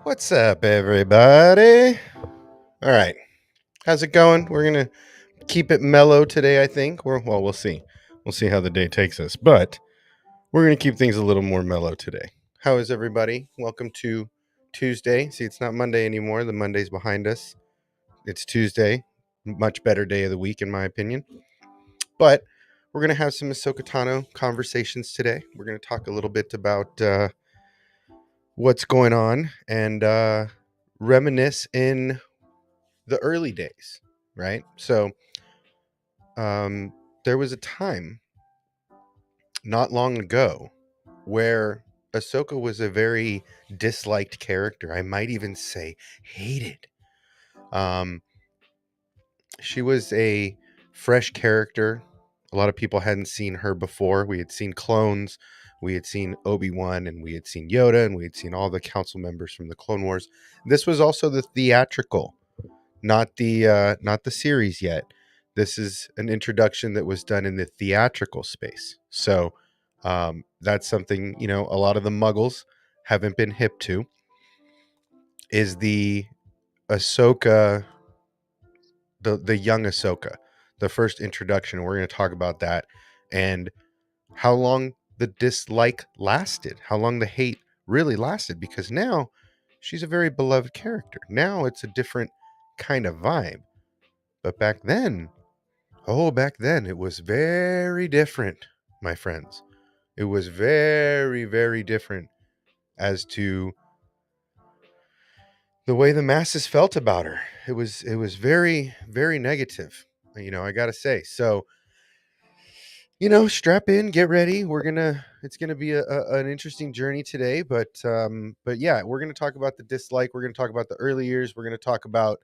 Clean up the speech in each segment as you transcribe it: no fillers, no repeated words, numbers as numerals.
What's up, everybody? All right, how's it going? We're gonna keep it mellow today, I think. We'll see. We'll see how the day takes us, but we're gonna keep things a little more mellow today. How is everybody? Welcome to Tuesday. See, it's not Monday anymore. The Monday's behind us. It's Tuesday. Much better day of the week, in my opinion. But we're gonna have some Ahsoka Tano conversations today. We're gonna talk a little bit about what's going on and reminisce in the early days, right? So um, there was a time not long ago where Ahsoka was a very disliked character. I might even say hated. Um, she was a fresh character. A lot of people hadn't seen her before. We had seen clones, we had seen Obi-Wan, and we had seen Yoda, and we had seen all the council members from the Clone Wars. This was also the theatrical, not the series yet. This is an introduction that was done in the theatrical space. So that's something, a lot of the muggles haven't been hip to, is the Ahsoka, the young Ahsoka, the first introduction. We're going to talk about that and how long the dislike lasted, how long the hate really lasted, because now she's a very beloved character. Now it's a different kind of vibe. But back then, it was very different, my friends. It was very, very different as to the way the masses felt about her. It was very, very negative, I gotta say. So, strap in, get ready. It's gonna be an interesting journey today, but yeah, we're gonna talk about the dislike. We're gonna talk about the early years. We're gonna talk about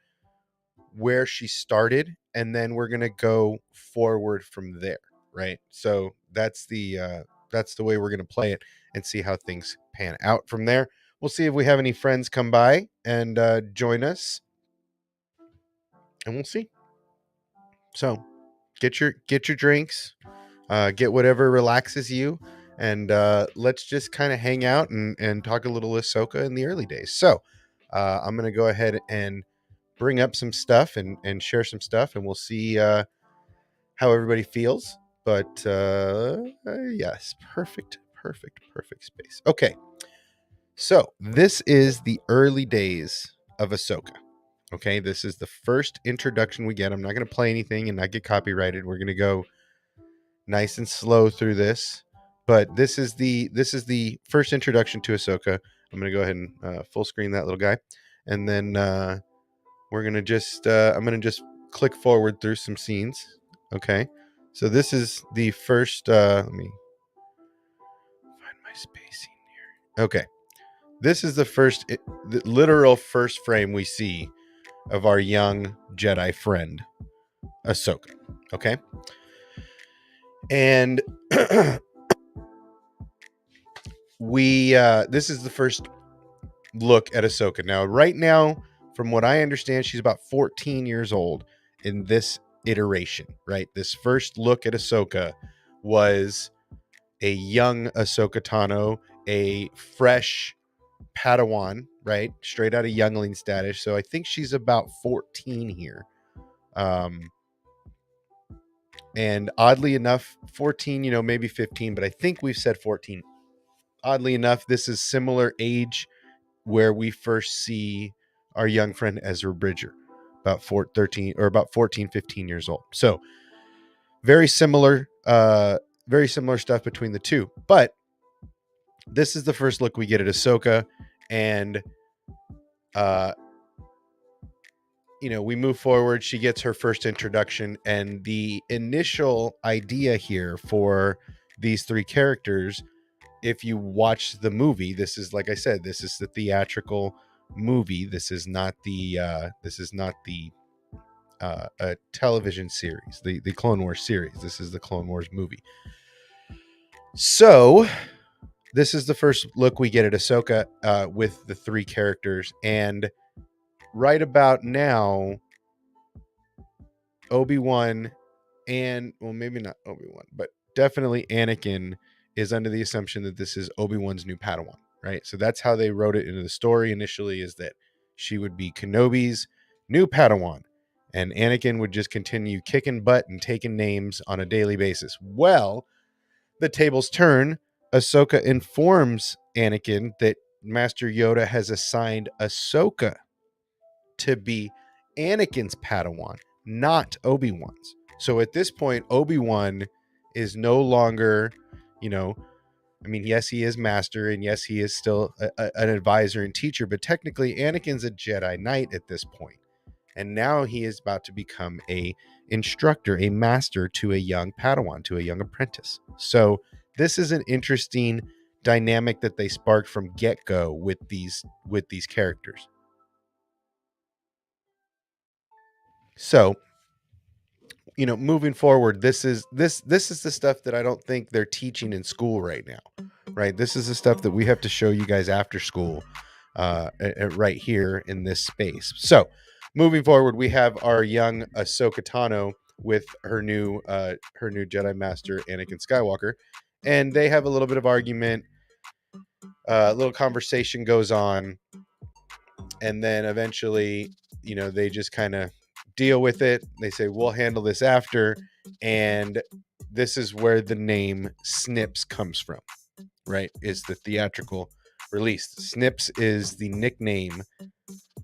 where she started, and then we're gonna go forward from there, right? So that's the way we're gonna play it and see how things pan out from there. We'll see if we have any friends come by and join us, and we'll see. So get your drinks, get whatever relaxes you, and let's just kind of hang out and talk a little Ahsoka in the early days. So I'm gonna go ahead and bring up some stuff and share some stuff, and we'll see how everybody feels. But yes, perfect space. Okay, so this is the early days of Ahsoka. Okay, this is the first introduction we get. I'm not going to play anything and not get copyrighted. We're going to go nice and slow through this, but this is the first introduction to Ahsoka. I'm going to go ahead and full screen that little guy, and then we're going to just I'm going to just click forward through some scenes. Okay, so this is the first let me find my spacing here. Okay, this is the literal first frame we see of our young Jedi friend Ahsoka. Okay, and we this is the first look at Ahsoka. Now, right now, from what I understand, she's about 14 years old in this iteration, right? This first look at Ahsoka was a young Ahsoka Tano, a fresh Padawan, right? Straight out of youngling status. So I think she's about 14 here. And oddly enough, 14, maybe 15, but I think we've said 14. Oddly enough, this is similar age where we first see our young friend Ezra Bridger, about 13 or about 14, 15 years old. So very similar stuff between the two. But this is the first look we get at Ahsoka, and we move forward. She gets her first introduction, and the initial idea here for these three characters, if you watch the movie, this is, like I said, this is the theatrical movie. This is not the a television series, the Clone Wars series. This is the Clone Wars movie. So this is the first look we get at Ahsoka with the three characters, and right about now, Obi-Wan and, well, maybe not Obi-Wan, but definitely Anakin is under the assumption that this is Obi-Wan's new Padawan, right? So that's how they wrote it into the story initially, is that she would be Kenobi's new Padawan, and Anakin would just continue kicking butt and taking names on a daily basis. Well, the tables turn. Ahsoka informs Anakin that Master Yoda has assigned Ahsoka to be Anakin's Padawan, not Obi-Wan's. So at this point, Obi-Wan is no longer, you know, I mean, yes, he is master, and yes, he is still an advisor and teacher, but technically Anakin's a Jedi Knight at this point. And now he is about to become a instructor, a master to a young Padawan, to a young apprentice. So this is an interesting dynamic that they sparked from get-go with these characters. So, moving forward, this is the stuff that I don't think they're teaching in school right now, right? This is the stuff that we have to show you guys after school, right here in this space. So, moving forward, we have our young Ahsoka Tano with her new Jedi Master Anakin Skywalker, and they have a little bit of argument. A little conversation goes on, and then eventually, they just kind of deal with it. They say, we'll handle this after. And this is where the name Snips comes from, right? Is the theatrical release. Snips is the nickname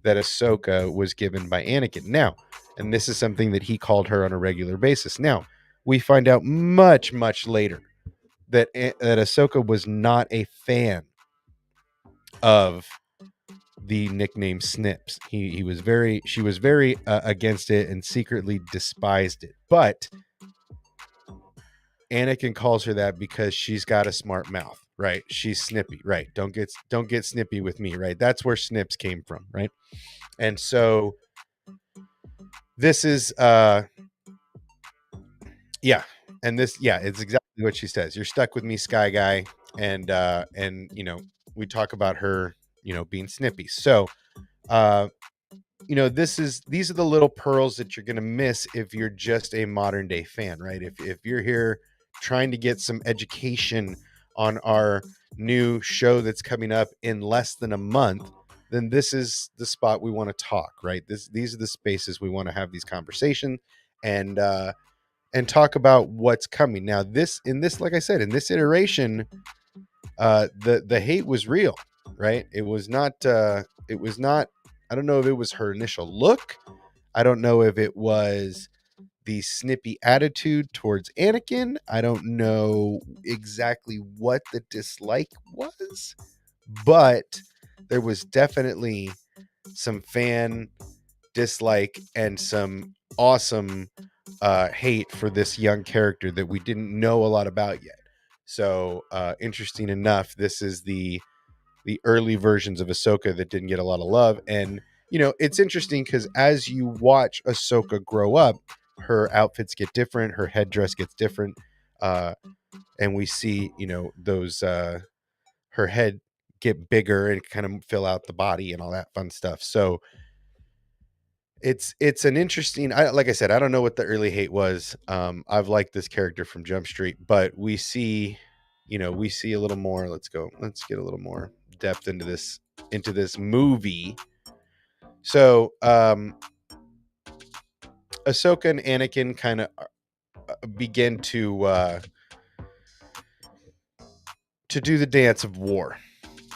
that Ahsoka was given by Anakin. Now, and this is something that he called her on a regular basis. Now, we find out much, much later that Ahsoka was not a fan of the nickname Snips. She was very against it and secretly despised it. But Anakin calls her that because she's got a smart mouth, right? She's snippy, right? Don't get snippy with me, right? That's where Snips came from, right? And so this is yeah, and this it's exactly what she says. You're stuck with me, Sky Guy, and we talk about her, being snippy. So these are the little pearls that you're going to miss if you're just a modern day fan, right? If you're here trying to get some education on our new show that's coming up in less than a month, then this is the spot we want to talk, right? These are the spaces we want to have these conversations and talk about what's coming. Now, like I said, in this iteration, the hate was real, right? It was not I don't know if it was her initial look. I don't know if it was the snippy attitude towards Anakin. I don't know exactly what the dislike was, but there was definitely some fan dislike and some awesome hate for this young character that we didn't know a lot about yet. So interesting enough, this is the early versions of Ahsoka that didn't get a lot of love. And, it's interesting because as you watch Ahsoka grow up, her outfits get different, her headdress gets different. And we see, those, her head get bigger and kind of fill out the body and all that fun stuff. So it's an interesting, like I said, I don't know what the early hate was. I've liked this character from Jump Street, but we see a little more. Let's get a little more depth into this movie. So Ahsoka and Anakin kind of begin to do the dance of war,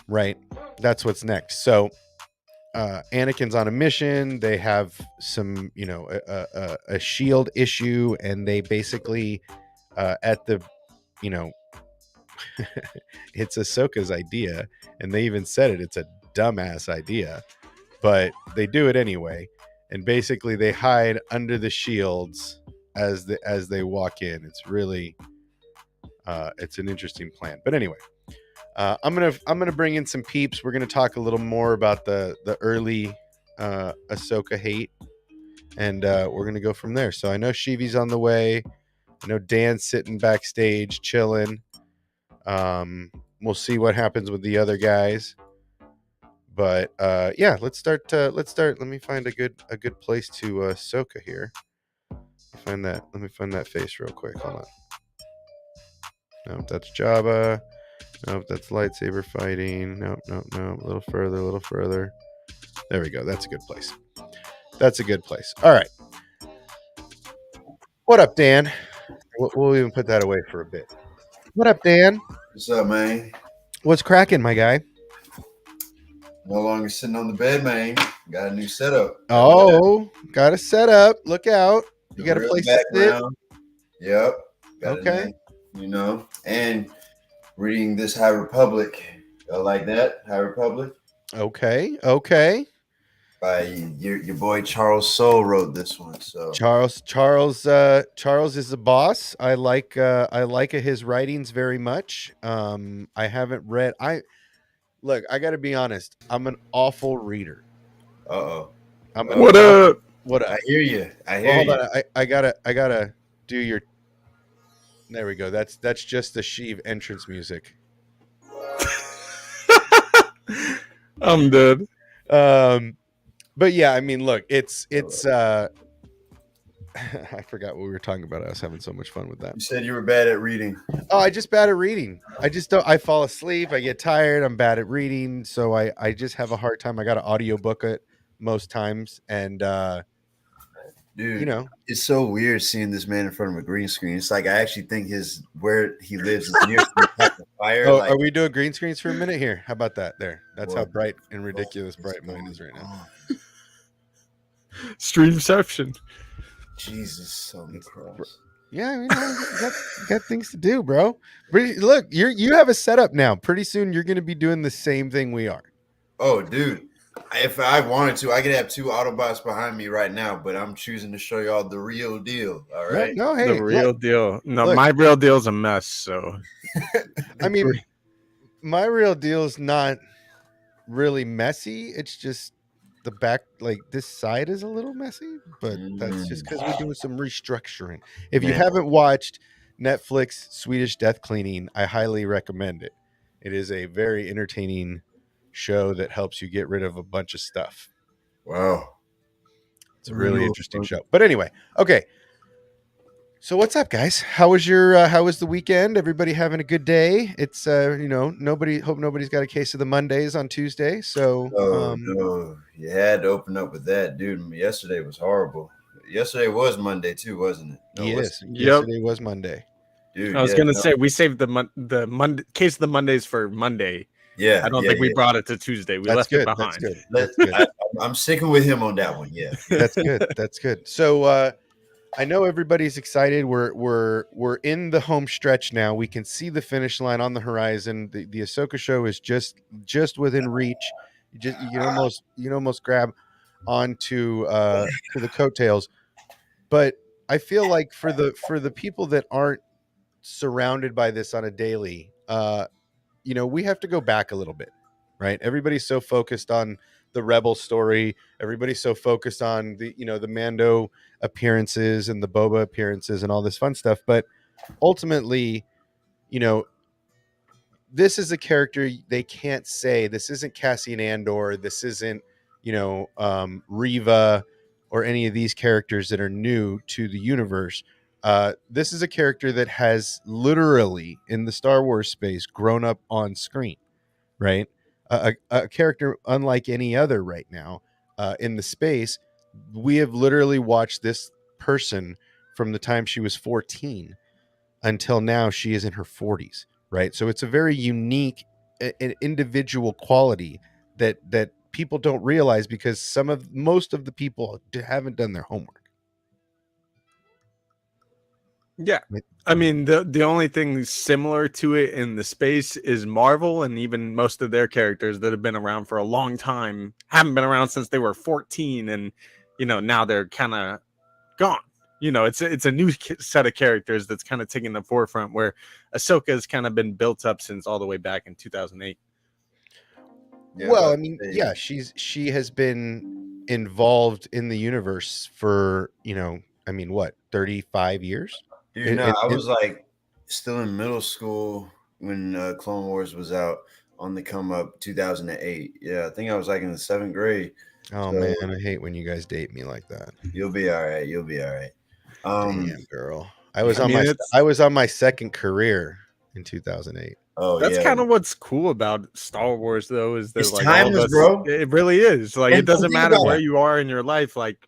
right? That's what's next. So Anakin's on a mission. They have some, a shield issue, and they basically at the, you know, it's Ahsoka's idea, and they even said it. It's a dumbass idea, but they do it anyway. And basically, they hide under the shields as they walk in. It's really, it's an interesting plan. But anyway, I'm gonna bring in some peeps. We're gonna talk a little more about the early Ahsoka hate, and we're gonna go from there. So I know Shivi's on the way. I know Dan's sitting backstage chilling. We'll see what happens with the other guys. But yeah, let's start. Let me find a good place to Ahsoka here. Let me find that face real quick. Hold on. No, that's Jabba. Nope, that's lightsaber fighting. Nope, nope, nope. A little further, a little further. There we go. That's a good place. That's a good place. All right. What up, Dan? We'll even put that away for a bit. What up, Dan? What's up, man? What's cracking, my guy? No longer sitting on the bed, man. Got a new setup. Oh, got a setup. Look out. You The got a real place to sit. background. Yep. Got a Okay. nice, and reading this High Republic. I like that. High Republic Okay. Okay. by your boy Charles Soule wrote this one. So, Charles is the boss. I like his writings very much. I haven't read I look, I gotta be honest. I'm an awful reader. uh-oh. I'm an What awful up? what up? I hear you. I Well, hear hold you. on. I gotta do your there we go. That's just the Sheev entrance music. I'm dead. But yeah, I mean, look, it's I forgot what we were talking about. I was having so much fun with that. You said you were bad at reading. Oh, I just bad at reading. I just don't. I fall asleep. I get tired. I'm bad at reading, so I just have a hard time. I got to audiobook it most times, and Dude, you know. it's so weird seeing this man in front of a green screen. It's like I actually think where he lives is near some type of fire. Oh, Like, are we doing green screens for a minute here? How about that? There. That's how what bright and the fuck ridiculous is bright mine going is right now. on? Streamception. Jesus, on the cross. Yeah, you got things to do, bro. Look, you have a setup now. Pretty soon, you're going to be doing the same thing we are. Oh, dude. If I wanted to, I could have two Autobots behind me right now, but I'm choosing to show y'all the real deal. All right. No, hey, The real deal. No, look. my real deal's a mess. So, I mean, my real deal is not really messy. It's just the back, like this side is a little messy, but that's just because we're doing some restructuring. If you Man. haven't watched Netflix Swedish Death Cleaning, I highly recommend it. It is a very entertaining show that helps you get rid of a bunch of stuff. Wow. It's a really interesting show. But anyway, okay. So what's up, guys? How was the weekend? Everybody having a good day? It's nobody's got a case of the Mondays on Tuesday. So Oh, no. You had to open up with that, dude. Yesterday was horrible. Yesterday was Monday, too, wasn't it? No, yes, Yep. yesterday was Monday. Dude, I was gonna say we saved the Monday case of the Mondays for Monday. Yeah. I don't think we brought it to Tuesday. We That's left good. it behind. That's good. I'm sticking with him on that one. Yeah. That's good. That's good. So I know everybody's excited. We're in the home stretch now. We can see the finish line on the horizon. The Ahsoka show is just within reach. You can almost grab onto to the coattails. But I feel like for the people that aren't surrounded by this on a daily, we have to go back a little bit, right? Everybody's so focused on the Rebel story. Everybody's so focused on the Mando appearances and the Boba appearances and all this fun stuff. But ultimately, this is a character they can't say. This isn't Cassian Andor. This isn't, Reva or any of these characters that are new to the universe. This is a character that has literally in the Star Wars space grown up on screen, right? A character unlike any other right now in the space. We have literally watched this person from the time she was 14 until now she is in her 40s, right? So it's a very unique an individual quality that people don't realize because most of the people haven't done their homework. Yeah. I mean, the only thing similar to it in the space is Marvel, and even most of their characters that have been around for a long time haven't been around since they were 14, and now they're kind of gone. It's a new set of characters that's kind of taking the forefront, where Ahsoka has kind of been built up since all the way back in 2008. Yeah, Well, I mean, yeah, she has been involved in the universe for, what, 35 years? Dude, no, I was like still in middle school when Clone Wars was out on the come up 2008. Yeah, I think I was like in the 7th grade. Oh, So- man, I hate when you guys date me like that. You'll be all right. You'll be all right. Damn, girl. I was on my second career in 2008. Oh That's yeah, kind of what's cool about Star Wars, though, is that it's like all of timeless, us, bro. it really is. Like, it And doesn't think matter about where it. you are in your life. Like,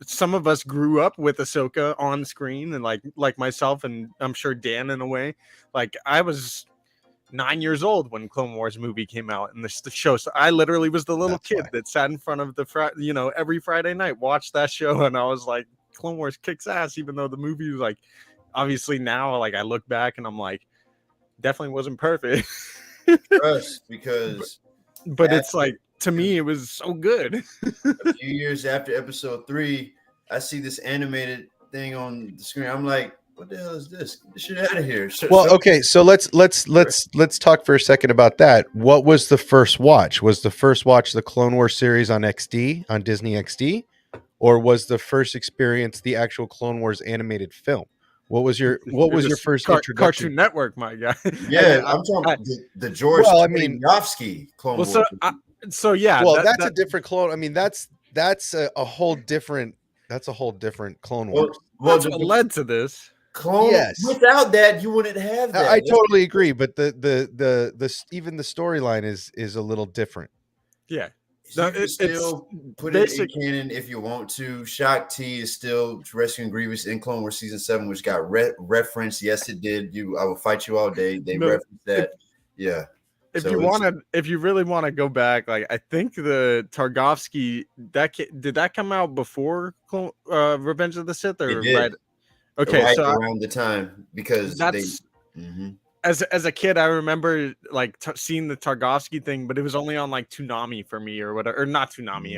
some of us grew up with Ahsoka on screen, and like myself, and I'm sure Dan in a way. Like, I was 9 years old when Clone Wars movie came out, and the show. So I literally was the little That's kid why. that sat in front of every Friday night, watched that show, and I was like, Clone Wars kicks ass, even though the movie was like, obviously now, like I look back and I'm like, definitely wasn't perfect. Trust, because But it's after like, to me, it was so good. a few years after episode 3, I see this animated thing on the screen. I'm like, what the hell is this? Get this shit out of here. Well, okay, so let's talk for a second about that. What was the first watch? Was the first watch the Clone Wars series on XD, on Disney XD, or was the first experience the actual Clone Wars animated film? What was your It was first introduction? Cartoon Network, my guy. And Yeah, then I'm talking the George Well, I mean, Tartakovsky Clone well, Wars. so yeah, well, that's a different clone. I mean, that's a whole different Clone well, Wars. well, that's what led to this. Clone Yes. without that, you wouldn't have that. I totally agree, but even the storyline is a little different. Yeah. So No, you can it's still put it in canon if you want to. Shock T is still rescuing Grievous in Clone Wars season 7, which got referenced. Yes, it did. I will fight you all day. They No, referenced that. Yeah. if So you it's- want to, if you really want to go back, like I think the Targovsky did that come out before Revenge of the Sith or it did right? Okay, right so around the time because they. that's Mhm. as a kid, I remember like seeing the Targovsky thing, but it was only on like Toonami for me or whatever, or not Toonami,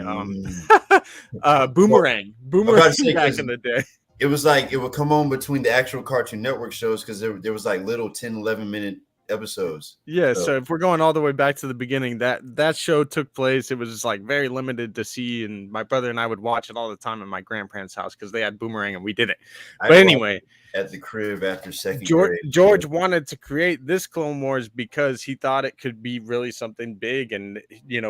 Boomerang, I'm about to say, back 'cause in the day. it was like it would come on between the actual Cartoon Network shows because there was like little 10, 11-minute episodes. Yeah, So- so if we're going all the way back to the beginning, that show took place. It was just like very limited to see, and my brother and I would watch it all the time at my grandparents' house because they had Boomerang and we did it. I But watched anyway, at the crib after second George, grade. George wanted to create this Clone Wars because he thought it could be really something big, and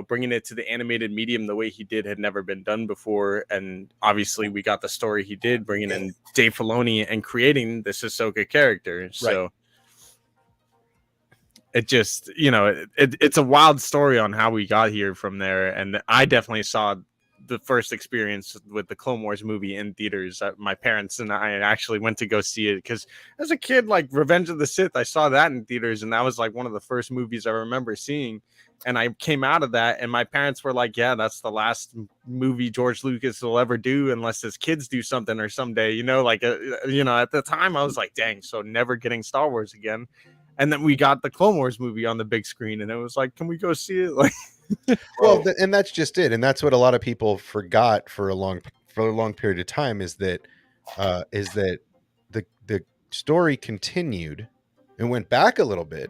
bringing it to the animated medium the way he did had never been done before. And obviously, we got the story he did, bringing in Dave Filoni and creating this Ahsoka character. So it just, it's a wild story on how we got here from there. And I definitely saw the first experience with the Clone Wars movie in theaters. My parents and I actually went to go see it because as a kid, like Revenge of the Sith, I saw that in theaters, and that was like one of the first movies I remember seeing. And I came out of that, and my parents were like, yeah, that's the last movie George Lucas will ever do unless his kids do something or someday, at the time I was like, dang, so never getting Star Wars again. And then we got the Clone Wars movie on the big screen, and it was like, can we go see it? Like, Well, and that's just it, and that's what a lot of people forgot for a long period of time is that the story continued and went back a little bit,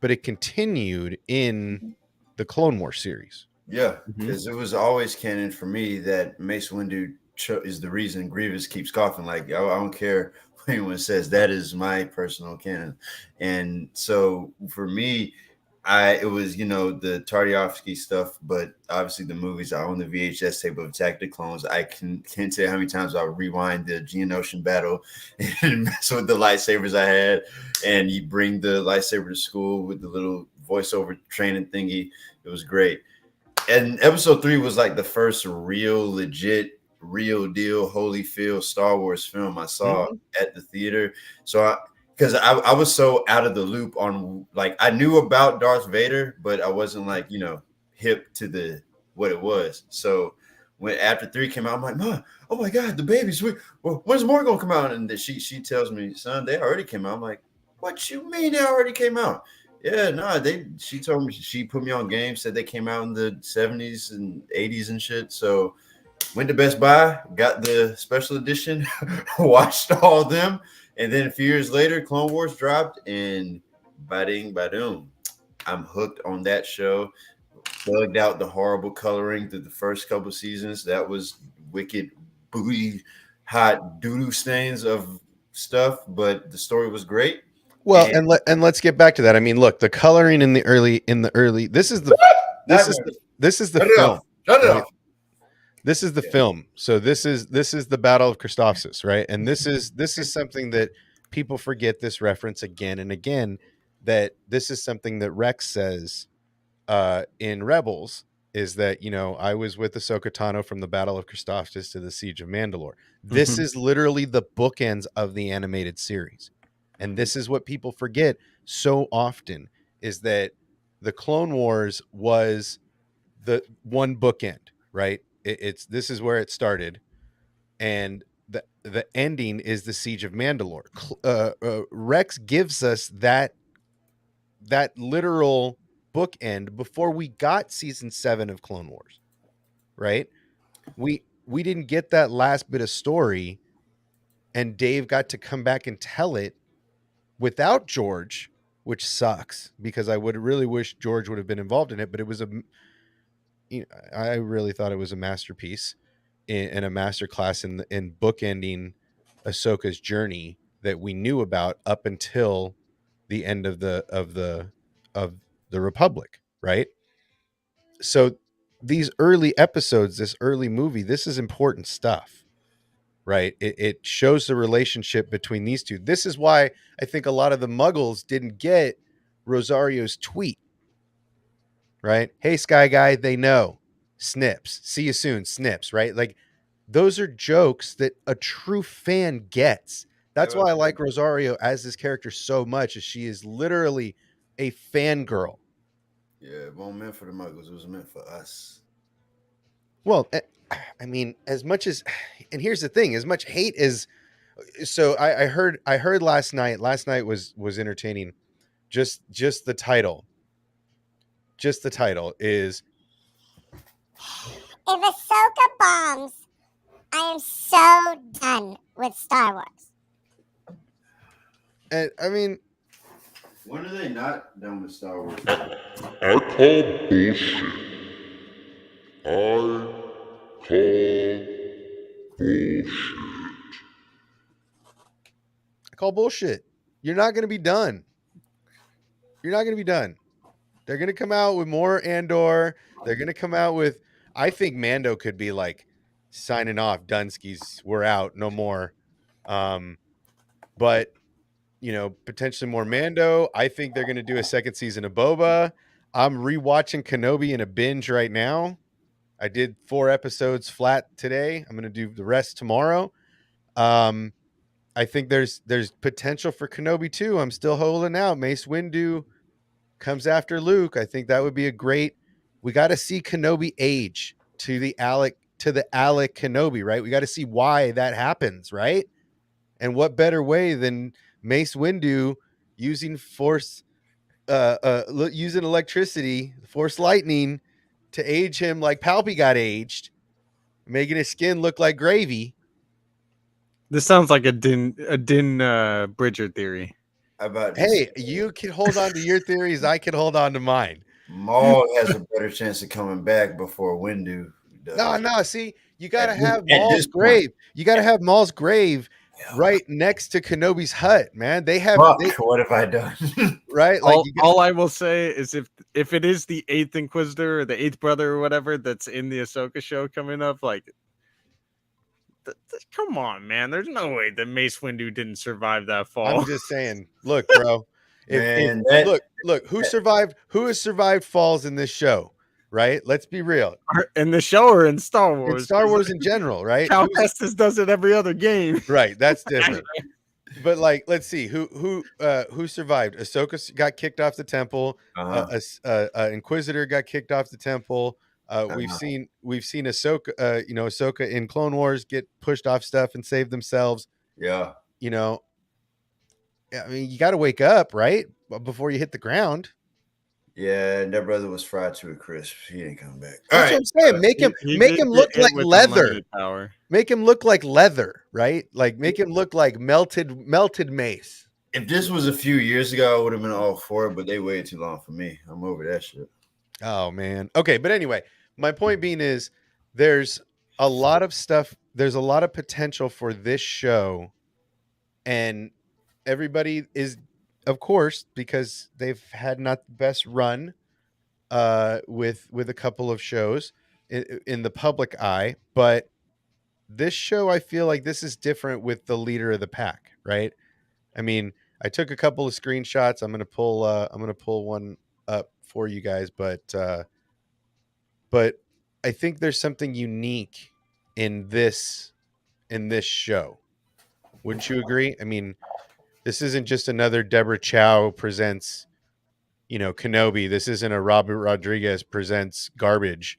but it continued in the Clone Wars series. Yeah, because it was always canon for me that Mace Windu is the reason Grievous keeps coughing. Like, I don't care what anyone says, that is my personal canon. And so for me, it was, the Tartakovsky stuff, but obviously the movies. I own the VHS tape of Attack of the Clones. I can't tell you how many times I'll rewind the Geonosian battle and mess with the lightsabers I had. And you bring the lightsaber to school with the little voiceover training thingy. It was great. And episode 3 was like the first legit, real deal, Holyfield Star Wars film I saw at the theater. So because I was so out of the loop on, like, I knew about Darth Vader, but I wasn't like, hip to what it was. So when after 3 came out, I'm like, Mom, oh my God, the baby's sweet. Well, when's more gonna come out? And she tells me, son, they already came out. I'm like, what you mean they already came out? Yeah, no, she told me, she put me on games, said they came out in the 70s and 80s and shit. So went to Best Buy, got the special edition, watched all of them. And then a few years later, Clone Wars dropped, and ba-ding, ba-doom. I'm hooked on that show. Plugged out the horrible coloring through the first couple seasons. That was wicked, booty, hot doo-doo stains of stuff, but the story was great. Well, and let's get back to that. I mean, look, the coloring in the early this is the film. Shut it right? off. This is the film. So this is the Battle of Christophsis, right? And this is something that people forget this reference again and again. that this is something that Rex says in Rebels, is that, I was with Ahsoka Tano from the Battle of Christophsis to the Siege of Mandalore. This is literally the bookends of the animated series. And this is what people forget so often, is that the Clone Wars was the one bookend, right? This is where it started, and the ending is the Siege of Mandalore. Rex gives us that literal bookend before we got season 7 of Clone Wars, right? We didn't get that last bit of story, and Dave got to come back and tell it without George, which sucks because I would really wish George would have been involved in it. But it was I really thought it was a masterpiece and a masterclass in bookending Ahsoka's journey that we knew about up until the end of the Republic, right? So these early episodes, this early movie, this is important stuff, right? It shows the relationship between these two. This is why I think a lot of the Muggles didn't get Rosario's tweet, right? Hey, Sky Guy, they know. Snips. See you soon, Snips, right? Like, those are jokes that a true fan gets. That's why I like Rosario as this character so much, is she is literally a fangirl. Yeah, it wasn't meant for the Muggles. It was meant for us. Well, I mean, as much as, and here's the thing, as much hate as, so I heard last night. Last night was entertaining. Just the title. Just the title is, If Ahsoka bombs, I am so done with Star Wars. and I mean, When are they not done with Star Wars? I call bullshit. I I call bullshit. You're not going to be done. You're not going to be done. They're going to come out with more Andor. They're going to come out with, I think Mando could be like signing off. Dunskies, we're out, no more. But potentially more Mando. I think they're going to do a second season of Boba. I'm rewatching Kenobi in a binge right now. I did 4 episodes flat today. I'm going to do the rest tomorrow. I think there's potential for Kenobi too. I'm still holding out. Mace Windu comes after Luke. I think that would be a great. We got to see Kenobi age to the Alec Kenobi, right? We got to see why that happens, right? And what better way than Mace Windu using force, using electricity, force lightning to age him like Palpy got aged, making his skin look like gravy. This sounds like a Din Bridger theory. Hey, you can hold on to your theories. I can hold on to mine. Maul has a better chance of coming back before Windu does. No. See, you got to At have this Maul's point. grave. You got to have Maul's grave right next to Kenobi's hut, man. They have. Fuck, what have I done? Right? Like all I will say is if it is the 8th Inquisitor or the 8th brother or whatever that's in the Ahsoka show coming up, like, come on, man. There's no way that Mace Windu didn't survive that fall. I'm just saying. Look, bro. Look. Who survived? Who has survived falls in this show? Right? Let's be real. In the show or in Star Wars? In Star Wars in general, right? Cal Kestis does it every other game. Right. That's different. But like, let's see who survived. Ahsoka got kicked off the temple. Inquisitor got kicked off the temple. We've seen Ahsoka, Ahsoka in Clone Wars get pushed off stuff and save themselves. Yeah. I mean, you got to wake up, right, before you hit the ground. Yeah, and that brother was fried to a crisp. He ain't coming back. That's what I'm saying. Make him look like leather. Make him look like leather, right? Like make him look like melted mace. If this was a few years ago, I would have been all for it, but they waited too long for me. I'm over that shit. Oh man. Okay, but anyway, my point being is there's a lot of stuff, there's a lot of potential for this show, and everybody is, of course, because they've had not the best run with a couple of shows in the public eye, but this show, I feel like this is different with the leader of the pack, right? I mean, I took a couple of screenshots. I'm gonna pull one up for you guys, but I think there's something unique in this show. Wouldn't you agree? I mean, this isn't just another Deborah Chow presents, Kenobi. This isn't a Robert Rodriguez presents garbage,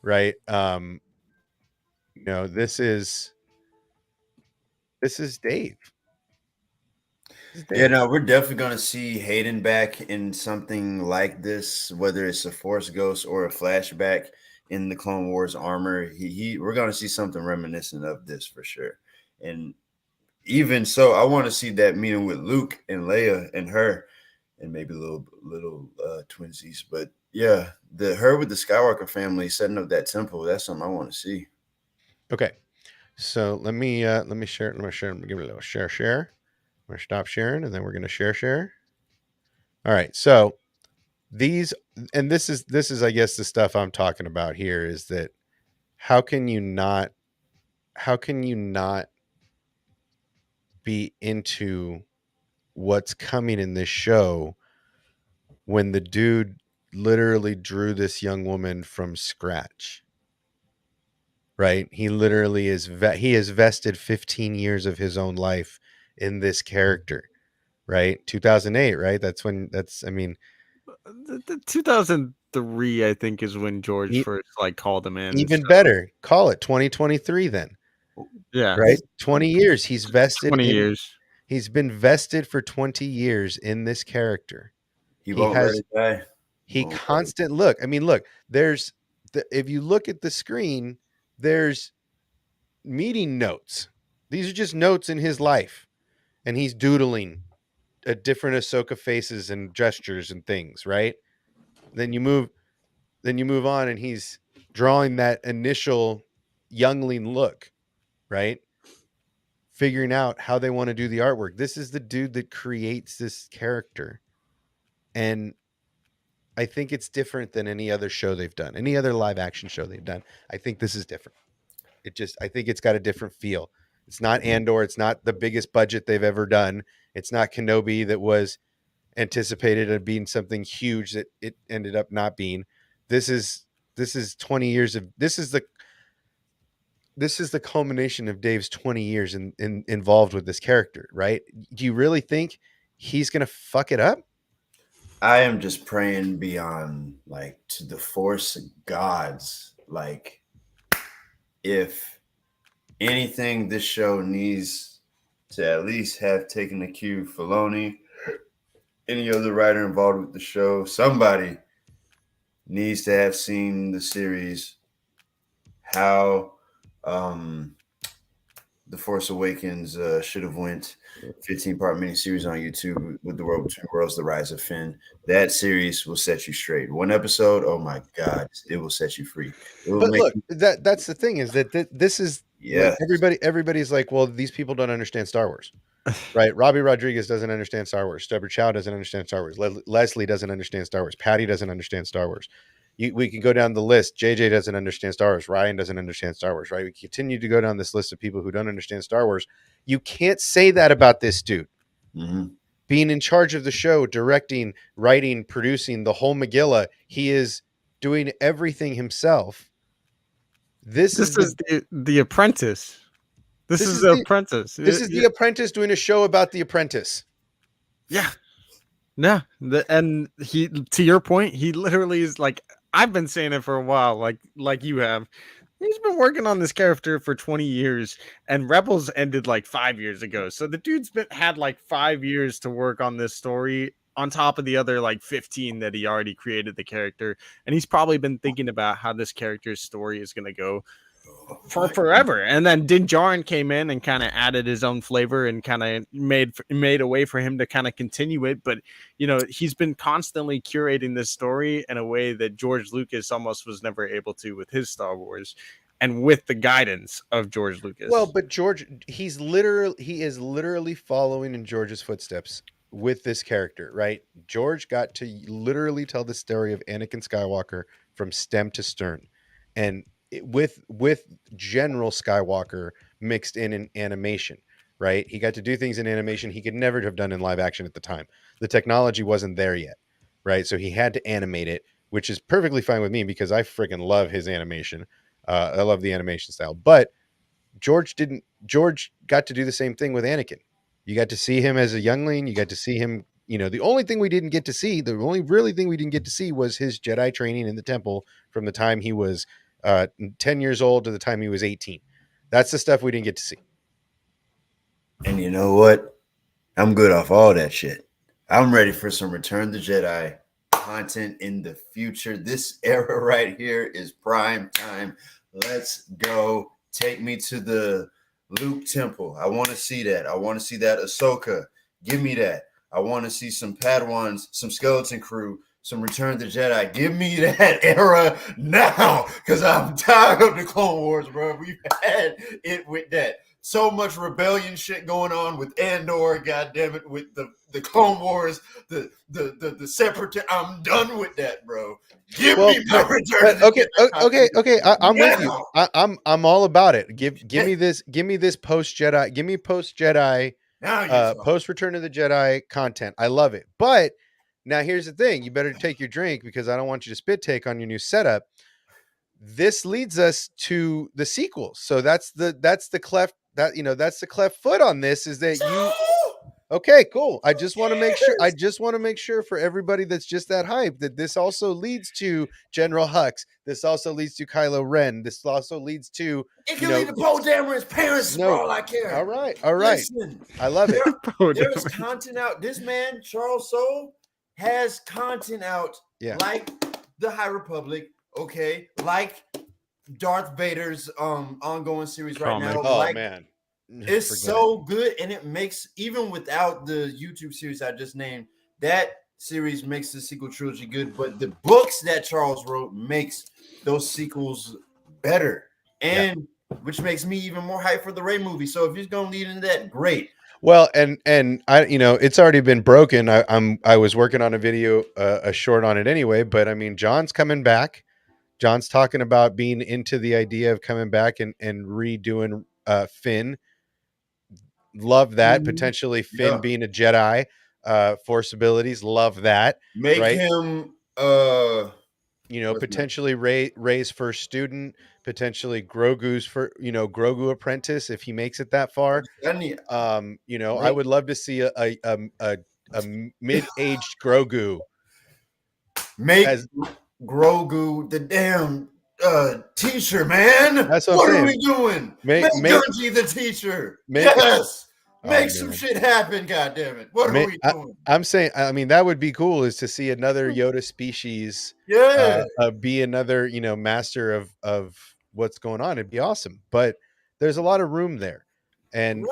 right? This is Dave. This is Yeah, Dave. no, we're definitely gonna see Hayden back in something like this, whether it's a Force Ghost or a flashback in the Clone Wars armor. We're gonna see something reminiscent of this for sure. And even so, I want to see that meeting with Luke and Leia and her, and maybe little twinsies. But yeah, the her with the Skywalker family setting up that temple. That's something I want to see. Okay. So let me share. Let me share. Give it a little share. I'm gonna stop sharing, and then we're gonna share. All right. So these, and this is I guess the stuff I'm talking about here is that how can you not how can you not be into what's coming in this show when the dude literally drew this young woman from scratch, right? He literally he has vested 15 years of his own life in this character, right? 2008, right? I mean, The 2003, I think, is when George e- first like called him in. even So better, call it 2023 then, yeah, right? 20 years it's 20 years. he's been vested for 20 years in this character. He He won't let has it die. he Won't let it. constant look. I mean, look, if you look at the screen, there's meeting notes. These are just notes in his life, and he's doodling at different Ahsoka faces and gestures and things, right? Then you move on, and he's drawing that initial youngling look, right? Figuring out how they want to do the artwork. This is the dude that creates this character. And I think it's different than any other show they've done, any other live action show they've done. I think this is different. I think it's got a different feel. It's not Andor. It's not the biggest budget they've ever done. It's not Kenobi that was anticipated as being something huge that it ended up not being. This is 20 years of this is the culmination of Dave's 20 years involved with this character, right? Do you really think he's gonna fuck it up? I am just praying beyond like to the Force gods. Like if anything, this show needs to at least have taken a cue. Filoni, any other writer involved with the show, somebody needs to have seen the series. How the Force Awakens should have went 15-part miniseries on YouTube with the World Between Worlds, The Rise of Finn. That series will set you straight. One episode, oh my God, it will set you free. It will But make look, that's the thing is that this is like yeah. everybody's like, well, these people don't understand Star Wars, right? Robbie Rodriguez doesn't understand Star Wars. Deborah Chow doesn't understand Star Wars. Leslie doesn't understand Star Wars. Patty doesn't understand Star Wars. We can go down the list. JJ doesn't understand Star Wars. Ryan doesn't understand Star Wars, right? We continue to go down this list of people who don't understand Star Wars. You can't say that about this dude. Mhm. Being in charge of the show, directing, writing, producing the whole Megillah, he is doing everything himself. This is This is the Apprentice. This this is is the the Apprentice. this is the Apprentice doing a show about the Apprentice. Yeah. Yeah. And he, to your point, he literally is like, I've been saying it for a while, like you have. He's been working on this character for 20 years, and Rebels ended like 5 years ago. So the dude's had like 5 years to work on this story on top of the other like 15 that he already created the character. And he's probably been thinking about how this character's story is going to go Oh for my forever. And then Din Djarin came in and kind of added his own flavor and kind of made a way for him to kind of continue it. But he's been constantly curating this story in a way that George Lucas almost was never able to with his Star Wars, and with the guidance of George Lucas. Well, but George, he is literally following in George's footsteps with this character, right? George got to literally tell the story of Anakin Skywalker from stem to stern, and with General Skywalker mixed in animation, right? He got to do things in animation he could never have done in live action at the time. The technology wasn't there yet, right? So he had to animate it, which is perfectly fine with me because I freaking love his animation. I love the animation style. But George didn't. George got to do the same thing with Anakin. You got to see him as a youngling. You got to see him. The only thing we didn't get to see, the only really thing we didn't get to see was his Jedi training in the temple from the time he was 10 years old to the time he was 18. That's the stuff we didn't get to see. And you know what? I'm good off all that shit. I'm ready for some Return the Jedi content in the future. This era right here is prime time. Let's go. Take me to the Luke Temple. I want to see that. I want to see that Ahsoka. Give me that. I want to see some Padawans, some Skeleton Crew, some Return the Jedi. Give me that era now, because I'm tired of the Clone Wars, bro. We've had it with that. So much rebellion shit going on with Andor, goddammit, with the Clone Wars, the separate. I'm done with that, bro. Give me my Return. Okay. I'm with you. I'm all about it. Give me this. Give me this post Jedi. Give me post Jedi. Post Return of the Jedi content. I love it. But now here's the thing. You better take your drink because I don't want you to spit take on your new setup. This leads us to the sequels. So that's the cleft that's the cleft foot on this is that you. Okay, cool. I just want to make sure for everybody that's just that hype that this also leads to General Hux. This also leads to Kylo Ren. This also leads to it can lead to Poe Dameron's parents for all I care. All right. Listen, I love it. There's content out. This man, Charles Soule, has content out like the High Republic, okay, like Darth Vader's ongoing series right now. Oh man. It's so good, and it makes, even without the YouTube series I just named, that series makes the sequel trilogy good. But the books that Charles wrote makes those sequels better, and which makes me even more hyped for the Rey movie. So if he's gonna lead into that, great. Well, and I, it's already been broken. I was working on a video, a short on it anyway. But I mean, John's coming back. John's talking about being into the idea of coming back and redoing Finn. Love that. Potentially Finn being a Jedi, Force abilities. Love that. Make right? him Potentially Rey's first student, potentially Grogu's Grogu apprentice if he makes it that far. I would love to see a mid-aged Grogu. Grogu the damn teacher, man. That's what are we doing? Make Gunji the teacher. Make some shit happen, goddammit. What are we doing? I'm saying, I mean, that would be cool, is to see another Yoda species be another, master of what's going on. It'd be awesome. But there's a lot of room there. And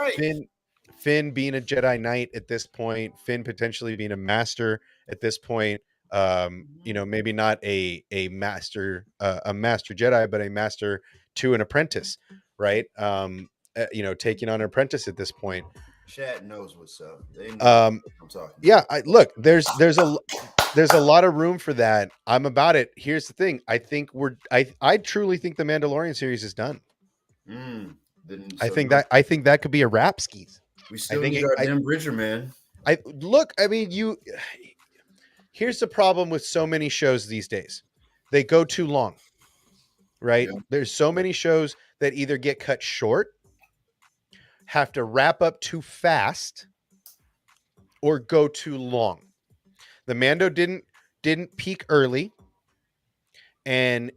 Finn being a Jedi Knight at this point, Finn potentially being a master at this point, maybe not a master Jedi, but a master to an apprentice, right? Taking on an apprentice at this point. Chad knows what's up. They know what I'm talking about. Look, there's a lot of room for that. I'm about it. Here's the thing. I think I truly think the Mandalorian series is done. I think that could be a wrap skis. We still need our damn Bridger, man. Here's the problem with so many shows these days. They go too long, right? Yeah. There's so many shows that either get cut short, have to wrap up too fast, or go too long. The Mando didn't peak early, and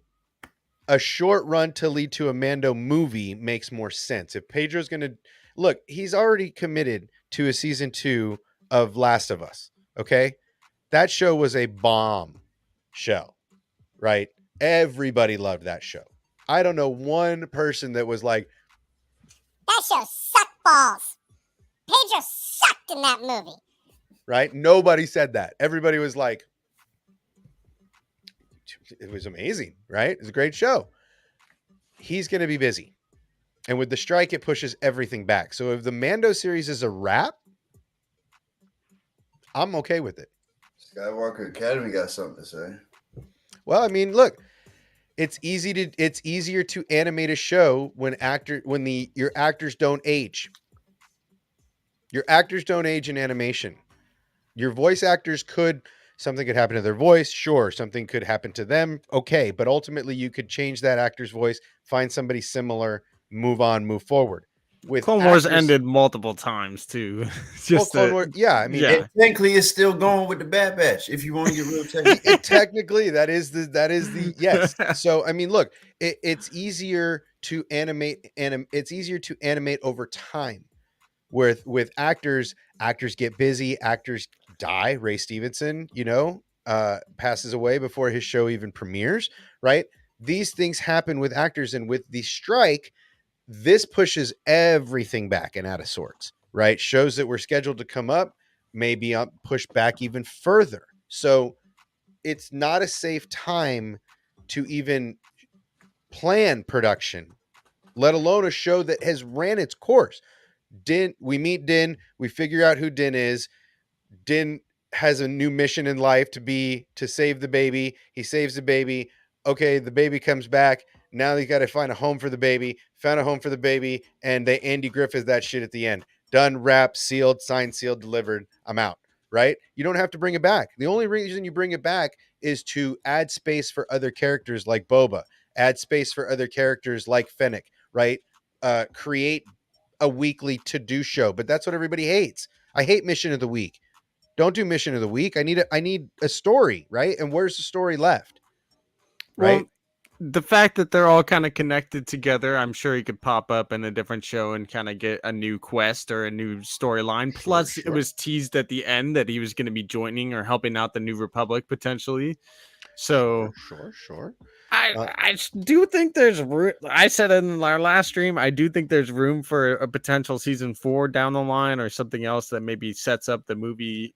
a short run to lead to a Mando movie makes more sense. If Pedro's going to look, he's already committed to a season 2 of Last of Us. Okay. That show was a bomb show, right? Everybody loved that show. I don't know one person that was like, that show sucked balls. Pedro sucked in that movie. Right? Nobody said that. Everybody was like, it was amazing, right? It's a great show. He's going to be busy. And with the strike, it pushes everything back. So if the Mando series is a wrap, I'm okay with it. Skywalker Academy got something to say. Well, I mean, look, it's easier to animate a show when your actors don't age. Your actors don't age in animation. Your voice actors something could happen to their voice. Sure. Something could happen to them. Okay. But ultimately, you could change that actor's voice, find somebody similar, move on, move forward. With Clone Wars actors, ended multiple times too. well, Just Clone Wars, yeah. I mean, yeah. Technically, it's still going with the Bad Batch. If you want to get real technical, technically, that is the yes. So, I mean, look, it's easier to animate, it's easier to animate over time. With actors get busy, actors die. Ray Stevenson, passes away before his show even premieres, right? These things happen with actors, and with the strike, this pushes everything back and out of sorts, right? Shows that were scheduled to come up may be pushed back even further. So it's not a safe time to even plan production, let alone a show that has ran its course. We meet Din, we figure out who Din is. Din has a new mission in life to save the baby. He saves the baby. Okay, the baby comes back. Now he's got to find a home for the baby. Found a home for the baby, and they Andy Griffith that shit at the end. Done, wrapped, sealed, signed, sealed, delivered. I'm out. Right? You don't have to bring it back. The only reason you bring it back is to add space for other characters like Boba, add space for other characters like Fennec, right? Create a weekly to-do show, but that's what everybody hates. I hate Mission of the Week. Don't do Mission of the Week. I need a story, right? And where's the story left? Right? Well, the fact that they're all kind of connected together, I'm sure he could pop up in a different show and kind of get a new quest or a new storyline. Plus, Sure. it was teased at the end that he was going to be joining or helping out the New Republic potentially. So Sure. I do think there's room. I said in our last stream, I do think there's room for a potential season 4 down the line or something else that maybe sets up the movie,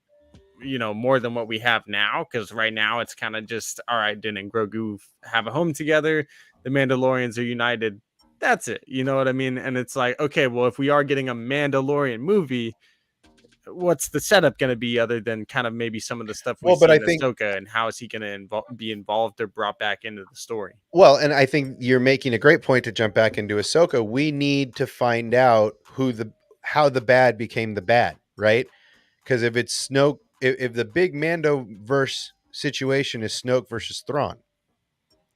more than what we have now. Because right now it's kind of just, all right, Din and Grogu have a home together. The Mandalorians are united. That's it. You know what I mean? And it's like, okay, well, if we are getting a Mandalorian movie, what's the setup going to be other than kind of maybe some of the stuff we Well, but see I in think Ahsoka, and how is he going to be involved or brought back into the story? Well, and I think you're making a great point to jump back into Ahsoka. We need to find out how the bad became the bad, right? Because if it's Snoke, if the big Mando verse situation is Snoke versus Thrawn,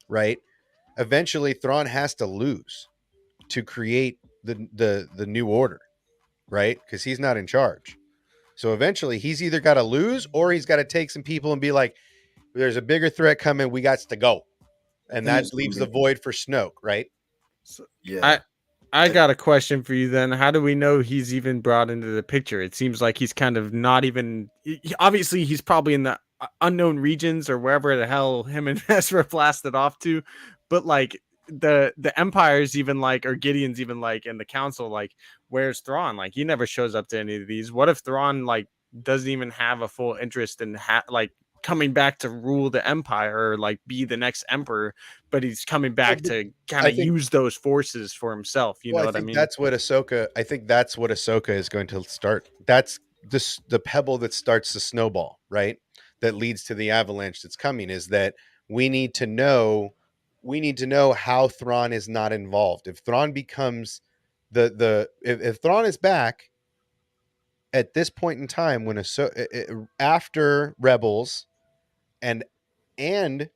right? Eventually, Thrawn has to lose to create the new order, right? Because he's not in charge. So eventually, he's either got to lose or he's got to take some people and be like, "There's a bigger threat coming. We got to go," and that leaves the void for Snoke, right? So, yeah. I got a question for you then. How do we know he's even brought into the picture? It seems like he's kind of not even. Obviously, he's probably in the unknown regions or wherever the hell him and Ezra blasted off to. But like the Empire's even like, or Gideon's even like, in the council, like, where's Thrawn? Like, he never shows up to any of these. What if Thrawn like doesn't even have a full interest in like coming back to rule the Empire or like be the next emperor, but he's coming back to kind I of think use those forces for himself. You know I what I think mean? that's what Ahsoka. I think that's what Ahsoka is going to start. That's the pebble that starts the snowball, right? That leads to the avalanche that's coming. Is that we need to know. We need to know how Thrawn is not involved. If Thrawn becomes if Thrawn is back at this point in time when after Rebels and and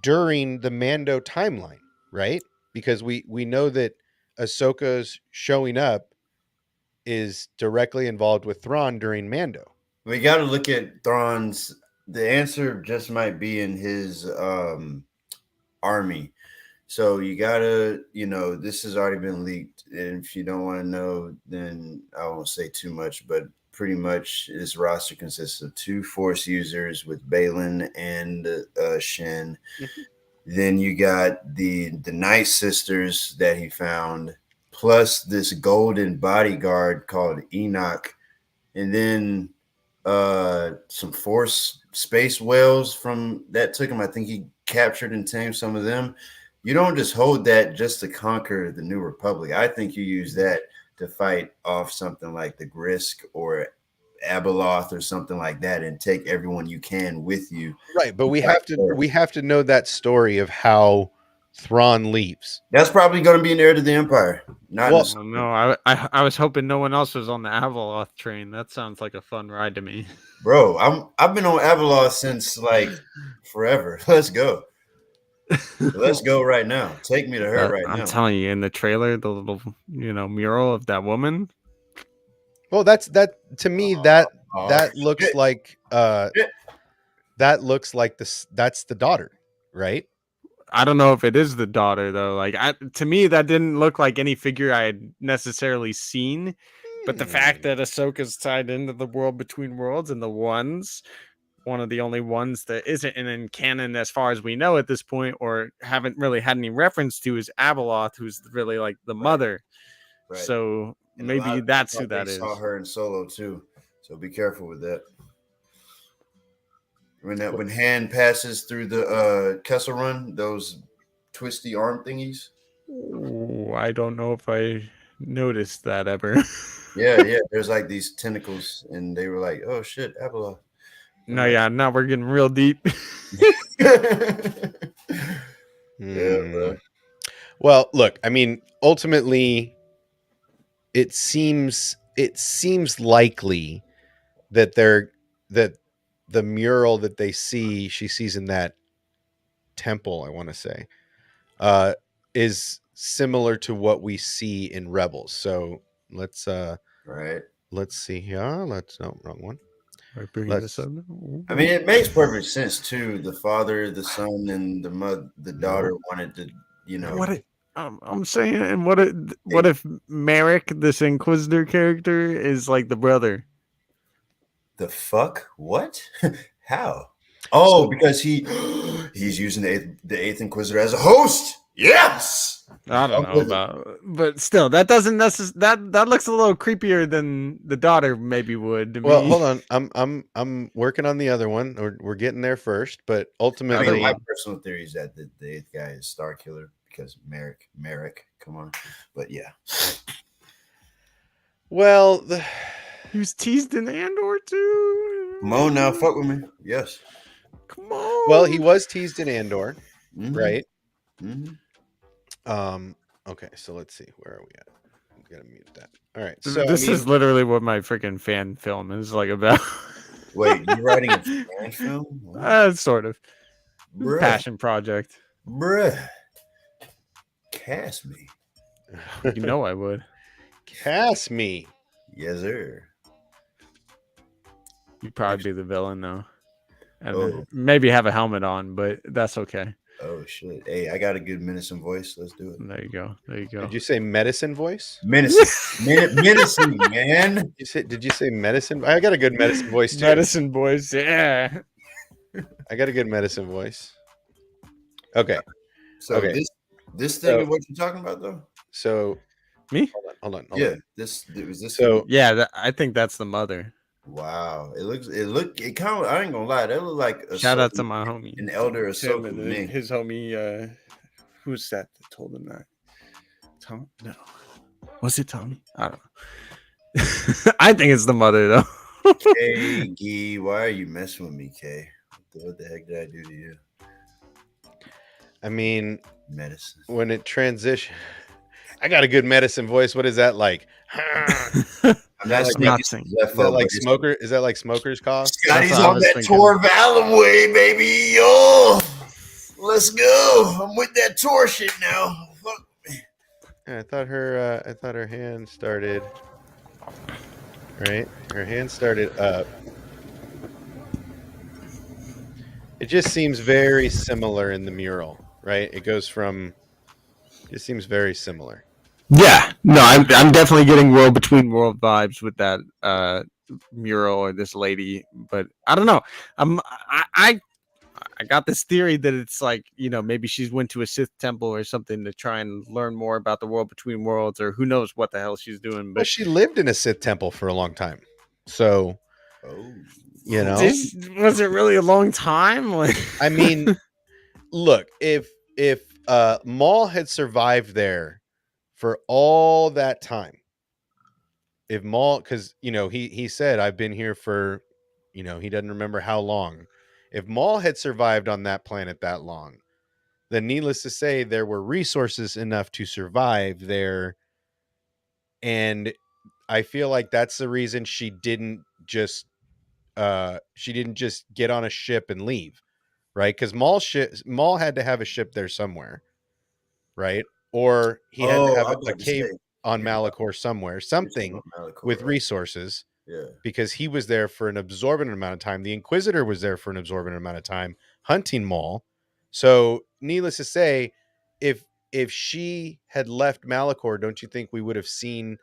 during the Mando timeline, right? Because we know that Ahsoka's showing up is directly involved with Thrawn during Mando. We got to look at Thrawn's. The answer just might be in his army. So you gotta, this has already been leaked, and if you don't want to know, then I won't say too much. But pretty much, this roster consists of 2 Force users with Balin and Shin. Mhm. Then you got the Night Sisters that he found, plus this golden bodyguard called Enoch, and then some Force space whales from that took him. I think he captured and tamed some of them. You don't just hold that just to conquer the New Republic. I think you use that to fight off something like the Grisk or Abeloth or something like that, and take everyone you can with you. Right, but we have to know that story of how Thrawn leaves. That's probably going to be an heir to the Empire. Not Well, Oh, no, I was hoping no one else was on the Abeloth train. That sounds like a fun ride to me. bro. I've been on Avalon since like forever. Let's go. Let's go right now. Take me to her right I'm now. telling you, in the trailer, the little mural of that woman. well, that to me that looks shit. like Shit. that looks like this. That's the daughter, right? I don't know if it is the daughter though. Like to me, that didn't look like any figure I had necessarily seen. But the fact that Ahsoka's tied into the world between worlds and one of the only ones that isn't in canon as far as we know at this point, or haven't really had any reference to, is Abeloth, who's really like the mother. Right. So And a lot maybe of that's people who that they is. saw her in Solo too, so be careful with that. When hand passes through the Kessel Run, those twisty arm thingies. Ooh, I don't know if I noticed that ever. Yeah. There's like these tentacles, and they were like, "Oh shit, Abeloth." No, yeah, now we're getting real deep. Yeah, bro. Well, look, I mean, ultimately, it seems likely that that the mural that she sees in that temple, I want to say, is similar to what we see in Rebels. So let's Right. see here. Wrong one. Are we bringing Let's- this up? I mean, it makes perfect sense too. The father, the son, and the daughter wanted to, I'm saying, and what if Merrick, this Inquisitor character, is like the brother? the fuck? What? How? Oh, because he's using the eighth Inquisitor as a host. Yes. I don't know about, but still, that doesn't that looks a little creepier than the daughter maybe would to Well, me. hold on. I'm working on the other one. We're getting there first, but ultimately, my personal theory is that the eighth guy is Star Killer because Merrick. Come on, but yeah. well, He was teased in Andor too. Come on now, fuck with me. Yes. Come on. well, he was teased in Andor, Mhm. right? Mhm. Okay, so let's see. Where are we at? I'm gonna mute that. All right. So This is literally what my freaking fan film is like about. Wait, you're writing a fan film? What? Sort of passion project. Bruh. Cast me. You know I would. cast me. Yes, sir. You'd probably be the villain though, and Oh. maybe have a helmet on, but that's okay. Oh shit. Hey, I got a good menacing voice. Let's do it. There you go. There you go. Did you say medicine voice? Menacing. Menacing, man. Did you say medicine? I got a good medicine voice too. Medicine boys, yeah. I got a good medicine voice. Okay. So Okay. this thing of what you're talking about though? So Me? hold on. Yeah. This was this So Yeah, I think that's the mother. wow. It kind of, I ain't gonna lie, that looked like a Shout out to my homie, an elder Tim, Ahsoka and to me. his homie. Who's that told him that? Tom? No, was it Tommy? I don't know. I think it's the mother though. Hey, Gee, why are you messing with me, Kay? What the heck did I do to you? I mean, Medicine. when it transition, I got a good medicine voice. What is that like? I'm not Like saying nothing. this Is that like smoker? Is that like smoker's cough? Scotty's That's what I on was that thinking. tour of Allen way, baby. Yo, let's go. I'm with that tour shit now. Fuck. Yeah, I thought her hand started. Right, her hand started up. It just seems very similar in the mural, right? It goes from. It seems very similar. Yeah, no, I'm definitely getting world between world vibes with that mural or this lady, but I don't know. I got this theory that it's like, maybe she's went to a Sith temple or something to try and learn more about the world between worlds, or who knows what the hell she's doing. Well, But she lived in a Sith temple for a long time, so Oh, was it really a long time? Like, I mean, look, if Maul had survived there for all that time, if Maul, because he said I've been here for, he doesn't remember how long. If Maul had survived on that planet that long, then needless to say, there were resources enough to survive there. And I feel like that's the reason she didn't just get on a ship and leave, right? Because Maul had to have a ship there somewhere, right? Or he had to Oh, have I'm a about to cave say on you're talking, Malachor somewhere, you're talking something about Malachor, with right? resources, Yeah. because he was there for an absorbent amount of time. The Inquisitor was there for an absorbent amount of time hunting Maul. So, needless to say, if she had left Malachor, don't you think they would have seen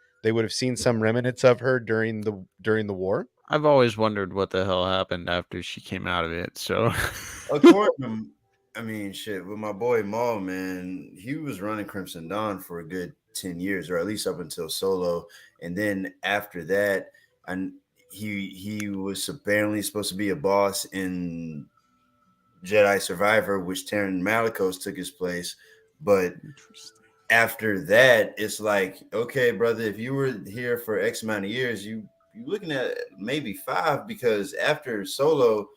some remnants of her during the war? I've always wondered what the hell happened after she came out of it. So, According to, I mean, shit, with my boy Maul, man, he was running Crimson Dawn for a good 10 years, or at least up until Solo. And then after that, and he was apparently supposed to be a boss in Jedi Survivor, which Terran Malicos took his place. But interesting. after that, it's like, okay, brother, if you were here for X amount of years, you're looking at maybe 5, because after Solo,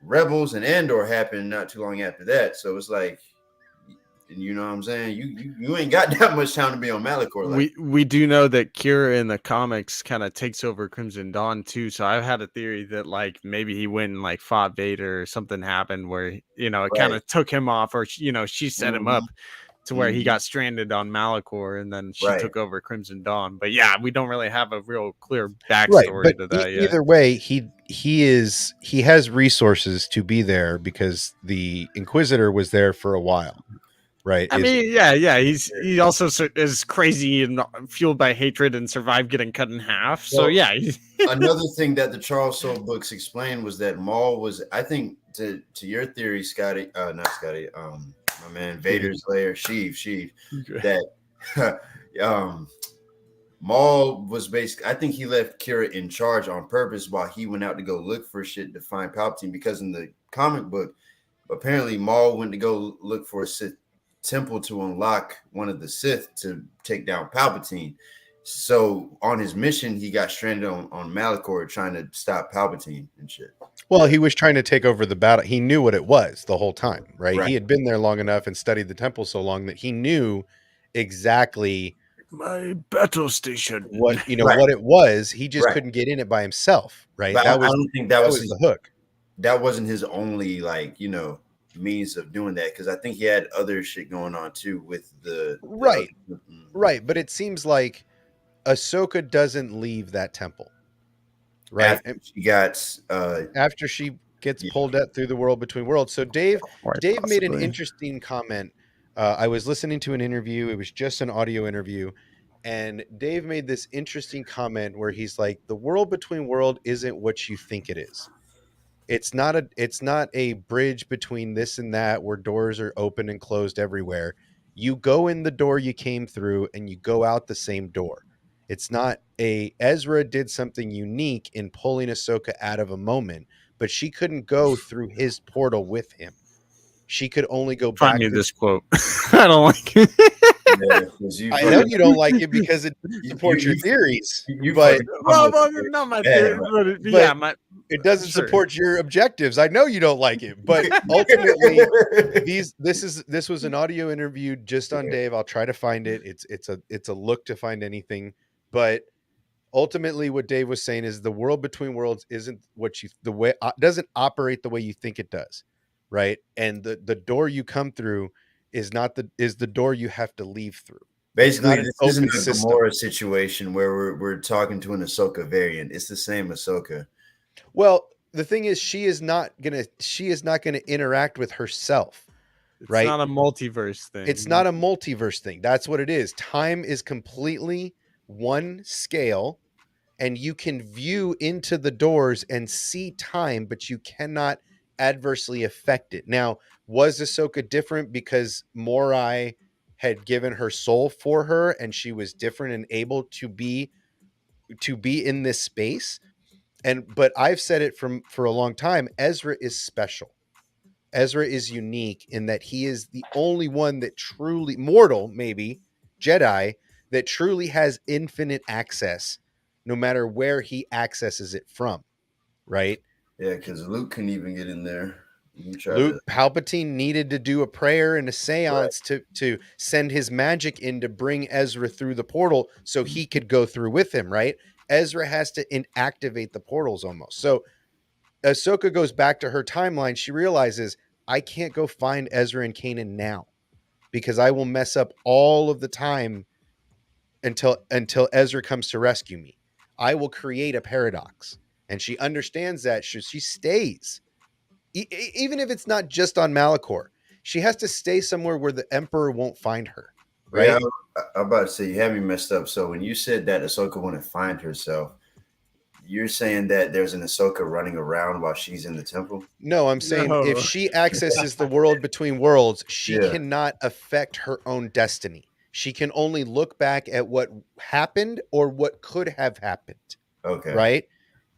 Rebels and Andor happened not too long after that. So it's like, you know what I'm saying? You ain't got that much time to be on Malachor. Like, We do know that Kira in the comics kind of takes over Crimson Dawn too. So I've had a theory that like maybe he went and like fought Vader or something happened where it kind right. of took him off, or she set him up to where he Mhm. got stranded on Malachor, and then she Right. took over Crimson Dawn. But yeah, we don't really have a real clear Right, backstory but to that yet. either way, he has resources to be there because the Inquisitor was there for a while, right? I mean, yeah, he also is crazy and fueled by hatred and survived getting cut in half. So Well, yeah, another thing that the Charles Soule books explained was that Maul was, I think, to your theory, Scotty, not Scotty, my man Vader's lair, Sheev, that Maul was basically, I think he left Kira in charge on purpose while he went out to go look for shit to find Palpatine, because in the comic book, apparently Maul went to go look for a Sith temple to unlock one of the Sith to take down Palpatine. So on his mission, he got stranded on Malachor trying to stop Palpatine and shit. Well, he was trying to take over the battle. He knew what it was the whole time, right? Right. He had been there long enough and studied the temple so long that he knew exactly my battle station. what Right. what it was. He just Right. couldn't get in it by himself, right? But I don't think that was the hook. That wasn't his only, like, means of doing that, because I think he had other shit going on too with the Right. Right, but it seems like Ahsoka doesn't leave that temple, right? After she got After she gets pulled out through the world between worlds. So Dave made an interesting comment. I was listening to an interview. It was just an audio interview, and Dave made this interesting comment where he's like, "The world between world isn't what you think it is. It's not a bridge between this and that where doors are open and closed everywhere. You go in the door you came through and you go out the same door. It's not Ezra did something unique in pulling Ahsoka out of a moment, but she couldn't go through his portal with him. She could only go Find back me to this quote. I don't like it. I know you don't like it because it supports your theories, but Well, not my theory, but yeah, it doesn't sure. support your objectives. I know you don't like it, but ultimately, this was an audio interview just on Dave. I'll try to find it. It's a look to find anything, but ultimately, what Dave was saying is the world between worlds isn't what you the way doesn't operate the way you think it does, right? And the door you come through is the door you have to leave through. Basically, this this isn't a Gamora situation where we're talking to an Ahsoka variant. It's the same Ahsoka. Well, the thing is, she is not gonna interact with herself. It's right? not a multiverse thing. It's not a multiverse thing. That's what it is. Time is completely one scale, and you can view into the doors and see time, but you cannot adversely affect it. Now, was Ahsoka different because Morai had given her soul for her and she was different and able to be in this space? But I've said it for a long time, Ezra is special. Ezra is unique in that he is the only one that truly mortal, maybe Jedi, that truly has infinite access, no matter where he accesses it from. Right? Yeah, because Luke couldn't even get in there. Luke Palpatine needed to do a prayer and a seance to send his magic in to bring Ezra through the portal so he could go through with him, right? Ezra has to activate the portals almost. So Ahsoka goes back to her timeline. She realizes, I can't go find Ezra and Kanan now because I will mess up all of the time until Ezra comes to rescue me. I will create a paradox. And she understands that. She stays. Even if it's not just on Malachor, she has to stay somewhere where the Emperor won't find her. Right? Yeah, I'm about to say, you had me messed up. So when you said that Ahsoka wouldn't find herself, you're saying that there's an Ahsoka running around while she's in the temple? No, I'm saying No. if she accesses the world between worlds, she Yeah. cannot affect her own destiny. She can only look back at what happened or what could have happened. Okay. Right?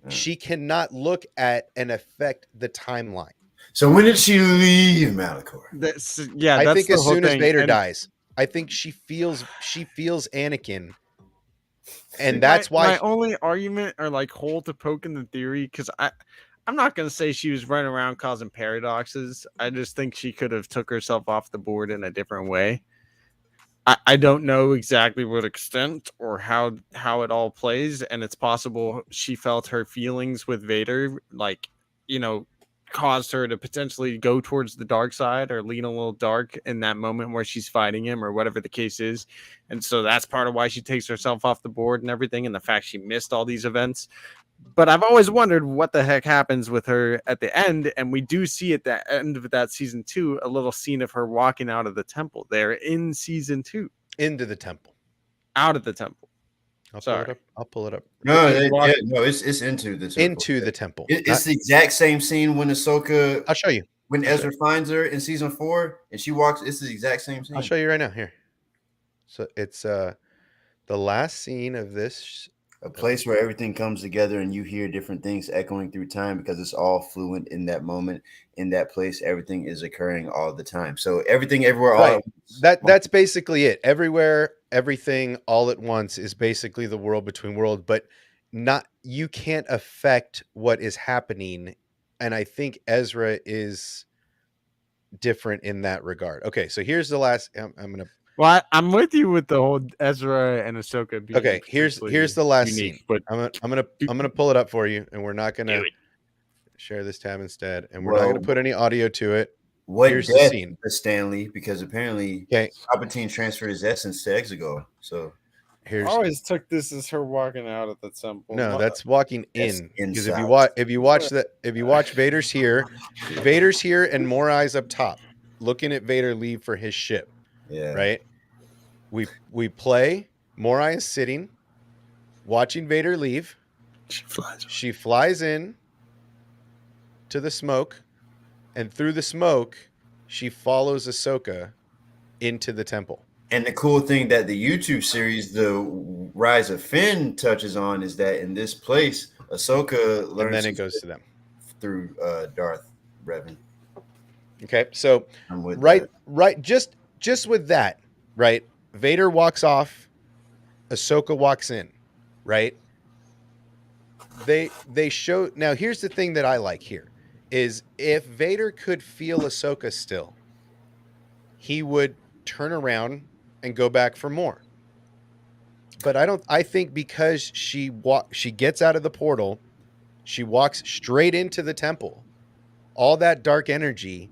Yeah. She cannot look at and affect the timeline. So when did she leave Malachor? I think as soon as Vader dies. I think she feels Anakin. And that's why my only argument or like hole to poke in the theory, because I'm not gonna say she was running around causing paradoxes. I just think she could have took herself off the board in a different way. I don't know exactly what extent or how it all plays, and it's possible she felt her feelings with Vader, like, caused her to potentially go towards the dark side or lean a little dark in that moment where she's fighting him or whatever the case is. And so that's part of why she takes herself off the board and everything, and the fact she missed all these events. But I've always wondered what the heck happens with her at the end. And we do see at the end of that season 2, a little scene of her walking out of the temple there in season 2. Into the temple. Out of the temple. I'll pull it up. No, it's into the temple. Into the temple. It's the exact same scene when Ahsoka. I'll show you. When Ezra finds her in season 4 and she walks, it's the exact same scene. I'll show you right now. Here. So it's the last scene of this. A place where everything comes together and you hear different things echoing through time because it's all fluent in that moment, in that place. Everything is occurring all the time. So everything, everywhere, all right. That's basically it. Everywhere, everything, all at once is basically the world between worlds, but you can't affect what is happening. And I think Ezra is different in that regard. Okay, so here's the last. I'm gonna. Well, I'm with you with the whole Ezra and Ahsoka being okay. Here's the last unique, scene. But I'm gonna pull it up for you, and we're not gonna share this tab instead, and we're not gonna put any audio to it. Here's the scene, Stanley, because apparently Palpatine transferred his essence to Exegol. So I always took this as her walking out of the temple. No, that's walking in. Because if you watch Vader's here, and Morai's up top, looking at Vader leave for his ship. Yeah. Right. We play. Morai is sitting, watching Vader leave. She flies in to the smoke, and through the smoke, she follows Ahsoka into the temple. And the cool thing that the YouTube series, The Rise of Finn, touches on is that in this place, Ahsoka learns. And then it goes to them through Darth Revan. Okay, so just with that, right? Vader walks off, Ahsoka walks in, right? They show now. Here's the thing that I like here is if Vader could feel Ahsoka still, he would turn around and go back for more. But I think because she gets out of the portal, she walks straight into the temple. All that dark energy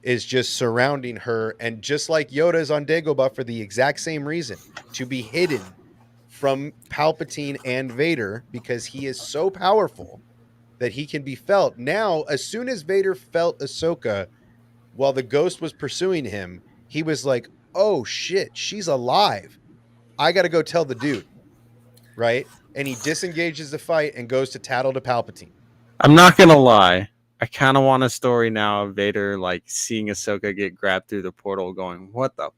is just surrounding her, and just like Yoda's on Dagobah for the exact same reason, to be hidden from Palpatine and Vader, because he is so powerful that he can be felt. Now, as soon as Vader felt Ahsoka while the ghost was pursuing him, he was like, oh shit, she's alive. I got to go tell the dude. Right? And he disengages the fight and goes to tattle to Palpatine. I'm not going to lie. I kind of want a story now of Vader like seeing Ahsoka get grabbed through the portal going, what the?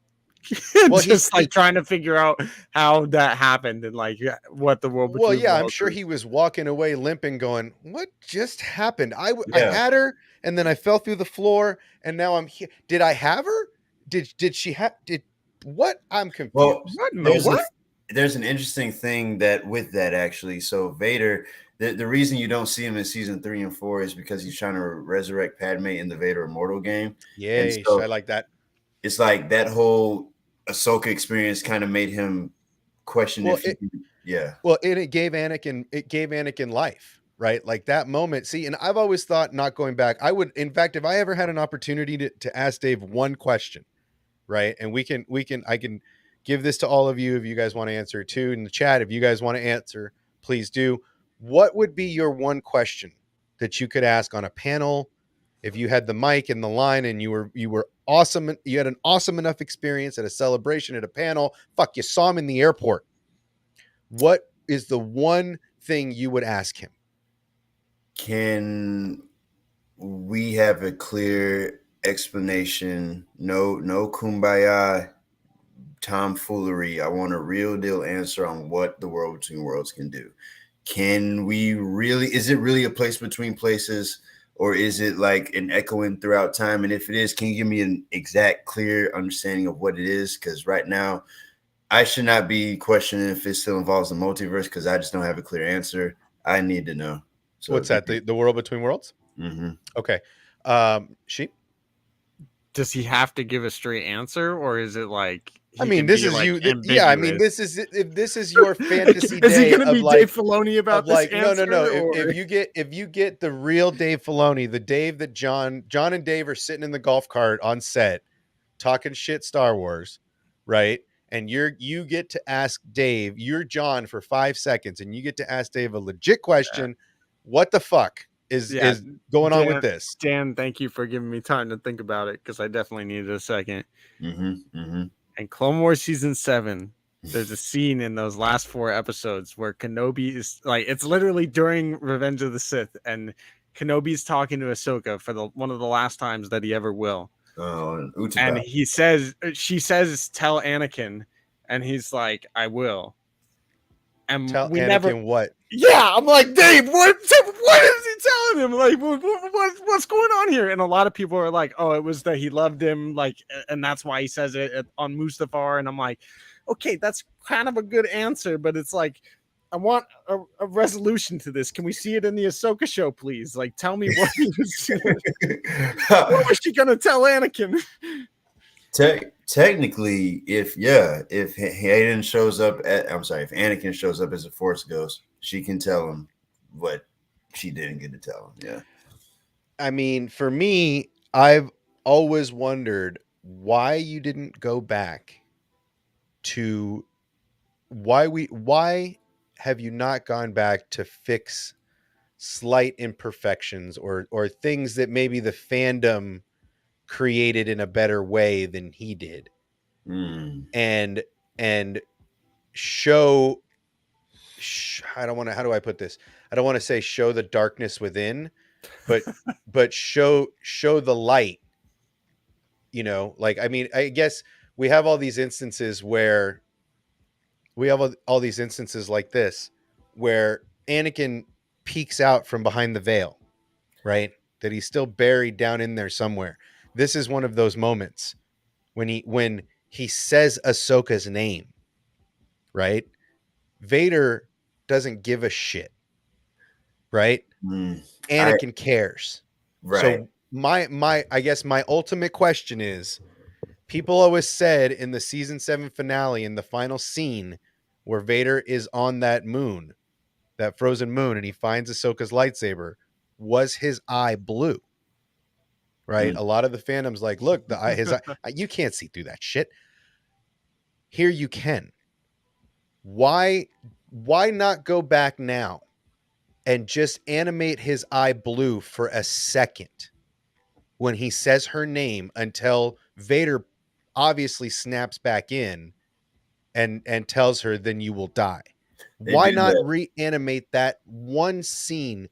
Well, just like trying to figure out how that happened and like what the world. Well, yeah, I'm sure he was walking away limping going, what just happened? I had her and then I fell through the floor and now I'm here. Did I have her? Did she have, what? I'm confused. Well, there's an interesting thing that with that actually. So Vader, The reason you don't see him in season 3 and 4 is because he's trying to resurrect Padme in the Vader Immortal game. And Yay, so I like that. it's like that whole Ahsoka experience kind of made him question Well, if he yeah. Well, and it gave Anakin life, right? Like that moment. See, and I've always thought, not going back, I would, in fact, if I ever had an opportunity to ask Dave one question, right? And I can give this to all of you if you guys want to answer it too in the chat. If you guys want to answer, please do. What would be your one question that you could ask on a panel if you had the mic and the line and you were awesome, you had an awesome enough experience at a celebration, at a panel, fuck, you saw him in the airport. What is the one thing you would ask him? Can we have a clear explanation? No kumbaya tomfoolery. I want a real deal answer on what the World Between Worlds can do. Can we really, is it really a place between places, or is it like an echoing throughout time? And if it is, can you give me an exact, clear understanding of what it is? Because right now, I should not be questioning if it still involves the multiverse because I just don't have a clear answer. I need to know. So What's that? The World Between Worlds? Mm-hmm. Okay. Sheep? Does he have to give a straight answer, or is it like I mean, this is like you. Yeah, I mean, this is if this is your fantasy is day he going to of be like Dave Filoni about of like this no. answer? If you get the real Dave Filoni, the Dave that John and Dave are sitting in the golf cart on set talking shit Star Wars, right? And you get to ask Dave, you're John for 5 seconds, and you get to ask Dave a legit question. What the fuck is going on with this? Dan, thank you for giving me time to think about it because I definitely needed a second. And Clone Wars season 7, there's a scene in those last 4 episodes where Kenobi is like, it's literally during Revenge of the Sith, and Kenobi's talking to Ahsoka for one of the last times that he ever will. And she says, tell Anakin, and he's like, I will. And Tell we Anakin never what? Yeah, I'm like, Dave, what is he telling him? Like, what's going on here? And a lot of people are like, oh, it was that he loved him, like, and that's why he says it on Mustafar. And I'm like, okay, that's kind of a good answer, but it's like, I want a resolution to this. Can we see it in the Ahsoka show, please? Like, tell me what he was what was she gonna tell Anakin? Technically, if Hayden shows up if Anakin shows up as a Force ghost, she can tell him what she didn't get to tell him. Yeah. I mean, for me, I've always wondered why you didn't go back to why have you not gone back to fix slight imperfections or things that maybe the fandom created in a better way than he did, and show I don't want to, how do I put this? I don't want to say show the darkness within, but show the light, you know, like, I mean, I guess we have all these instances where we have all these instances like this where Anakin peeks out from behind the veil, right? That he's still buried down in there somewhere. This is one of those moments when he says Ahsoka's name, right? Vader doesn't give a shit, right? Anakin cares. Right. So my I guess my ultimate question is, people always said in the season 7 finale, in the final scene where Vader is on that moon, that frozen moon, and he finds Ahsoka's lightsaber, was his eye blue? Right? A lot of the fandom's like, look, his eye, you can't see through that shit. Here you can. Why not go back now and just animate his eye blue for a second when he says her name, until Vader obviously snaps back in and tells her, then you will die? Why not reanimate that one scene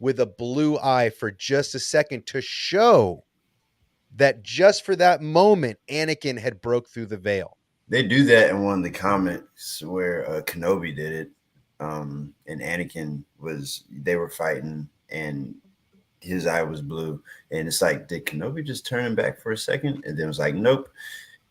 with a blue eye for just a second to show that just for that moment, Anakin had broke through the veil? They do that in one of the comics where Kenobi did it. And Anakin they were fighting and his eye was blue. And it's like, did Kenobi just turn him back for a second? And then it was like, nope.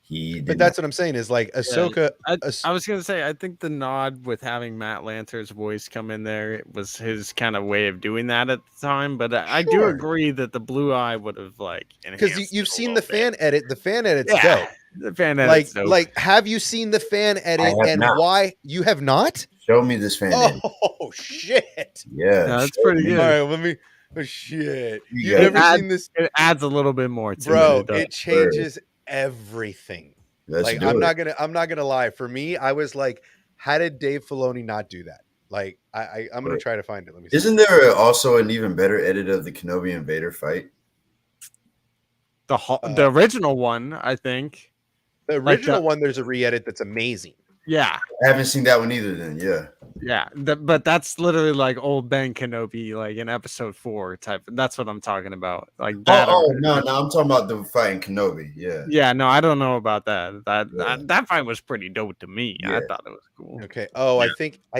He did But that's what I'm saying is like Ahsoka. I was gonna say, I think the nod with having Matt Lanter's voice come in there, it was his kind of way of doing that at the time. But I do Sure. agree that the blue eye would have like Because enhanced you've it a seen the little bit. fan edit. The fan edit's Yeah, dope. the fan edit's dope. Like, have you seen the fan edit have and not. why you have not? Show me this fan edit. Oh shit! Yeah, No, that's show pretty me. good. All right, let me. Oh shit! You You've got never it. seen this, It adds a little bit more to bro? it. It changes everything. Let's Like do I'm it. not gonna lie. For me, I was like, how did Dave Filoni not do that? Like I'm gonna try to find it. Let me see. Isn't there also an even better edit of the Kenobi and Vader fight? The original one, I think. The original one, there's a re-edit that's amazing. Yeah, I haven't seen that one either. Then yeah. But that's literally like old Ben Kenobi, like in Episode 4 type. That's what I'm talking about. Like that. No, I'm talking about the fight in Kenobi. Yeah. Yeah, no, I don't know about that. Yeah. That fight was pretty dope to me. I Yeah. thought it was cool. Okay. Oh, I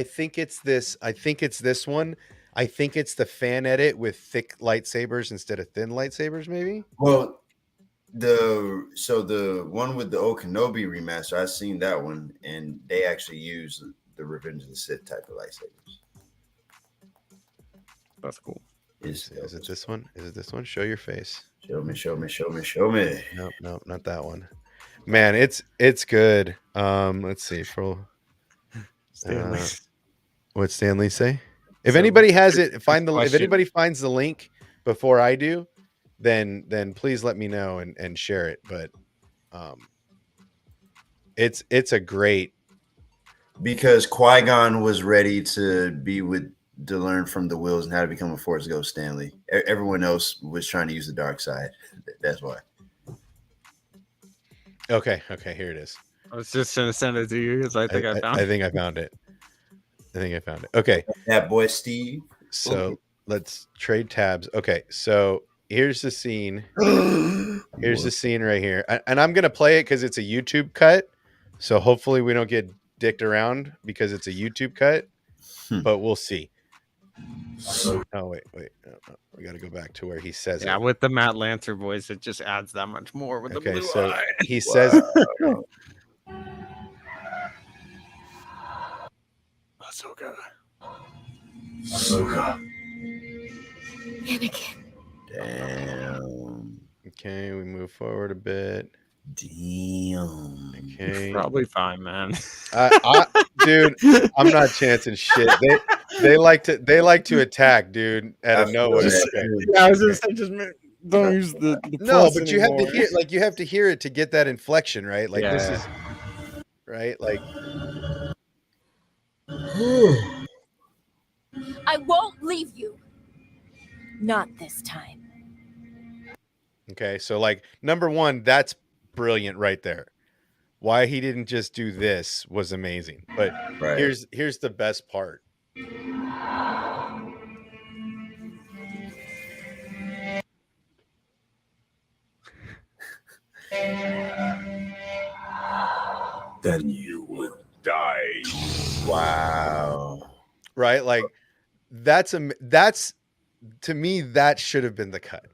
think it's this. I think it's this one. I think it's the fan edit with thick lightsabers instead of thin lightsabers, maybe. Well, the one with the old Kenobi remaster, I've seen that one, and they actually use the Revenge of the Sith type of lightsabers. That's cool. Is it this one? Is it this one? Show your face. Show me. No, not that one. Man, it's good. Let's see. Stanley. What'd Stanley say? If So, anybody has it, if question. anybody finds the link before I do, then please let me know and share it. But it's a great, Because Qui-Gon was ready to learn from the Wills and how to become a Force ghost. Stanley. Everyone else was trying to use the dark side. That's why. okay, here it is. I was just gonna send it to you because I think I found I think I found it. Okay. That boy Steve. So let's trade tabs. Okay, so here's the scene. Here's the scene right here. And I'm going to play it because it's a YouTube cut. So hopefully we don't get dicked around because it's a YouTube cut. But we'll see. Oh, wait. No. We got to go back to where he says it. Yeah, with the Matt Lancer voice, it just adds that much more with the blue eye. He says... Ahsoka. Anakin. Damn. Okay, we move forward a bit. Damn. Okay. Probably fine, man. Dude, I'm not chancing shit. They like to attack, dude, out of nowhere. Okay. Yeah, I was gonna say don't use the No, plus but you have anymore. to hear to hear it to get that inflection, right? Like this is right, like I won't leave you. Not this time. okay, so like number one, that's brilliant right there. Why he didn't just do this was amazing. But here's the best part. Then you will die. Wow. Right? Like that's to me that should have been the cut.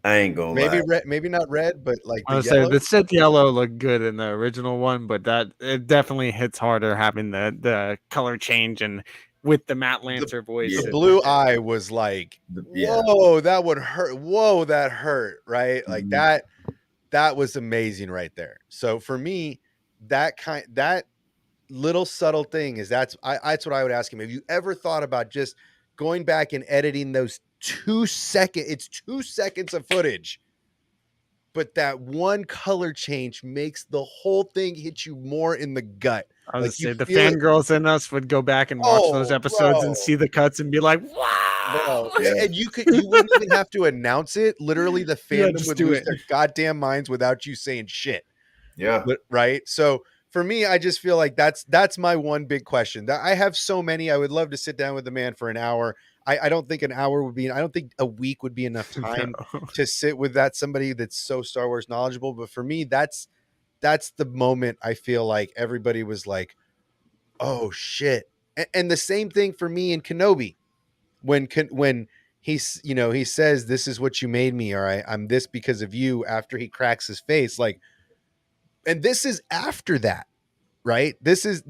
I ain't gonna Maybe lie. red, maybe not red, but like I the would say yellow. the Sith yellow looked good in the original one, but that it definitely hits harder having the color change and with the Matt Lancer voice. The blue eye was like, Yeah. whoa, that would hurt. Whoa, that hurt, right? Like Mhm. that was amazing right there. So for me, that little subtle thing is that's what I would ask him. Have you ever thought about just going back and editing those 2 seconds? It's 2 seconds of footage, but that one color change makes the whole thing hit you more in the gut. I would Like, say you the feel it. fangirls in us would go back and watch those Oh, episodes bro. and see the cuts and be like, wow. Bro, and you wouldn't even have to announce it. Literally, the Yeah, fandom just would do lose it. their goddamn minds without you saying shit. Yeah. Right. So for me, I just feel like that's my one big question. That I have so many. I would love to sit down with the man for an hour. I don't think an hour would be. I don't think a week would be enough time to sit with somebody that's so Star Wars knowledgeable. But for me, that's the moment I feel like everybody was like, "Oh shit!" And the same thing for me in Kenobi, when he's he says, "This is what you made me," or I'm this because of you. After he cracks his face, like And this is after that, right? This is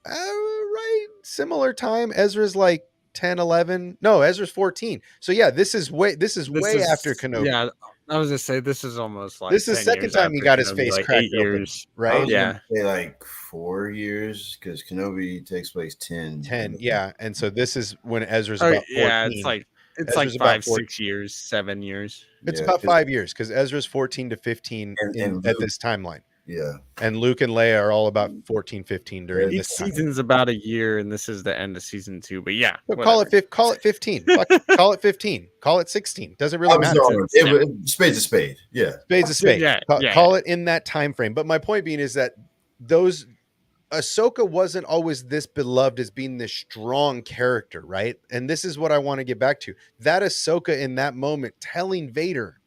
right, similar time. Ezra's like 10, 11. No, Ezra's 14. So yeah, this is way after Kenobi. Yeah, I was gonna say this is almost like This is 10 second years time he after got his Kenobi, face like cracked 8 open, years. I right? was Yeah. gonna say like 4 years because Kenobi takes place 10. 10, yeah. And so this is when Ezra's Oh, about 14. yeah, it's like Ezra's about 5, 14. 6 years, 7 years. It's Yeah, about 'cause- 5 years because Ezra's 14 to 15 and at Luke, this timeline. yeah. And Luke and Leia are all about 14, 15 during Each this Each time. season's about a year, and this is the end of season 2. But yeah, So call it 15. Fuck, call it 15. Call it 16. Doesn't really I'm matter. sorry. Spade's a spade. Yeah. Spade's a spade. Yeah, Call it in that time frame. But my point being is that those Ahsoka wasn't always this beloved as being this strong character, right? And this is what I want to get back to. That Ahsoka in that moment telling Vader,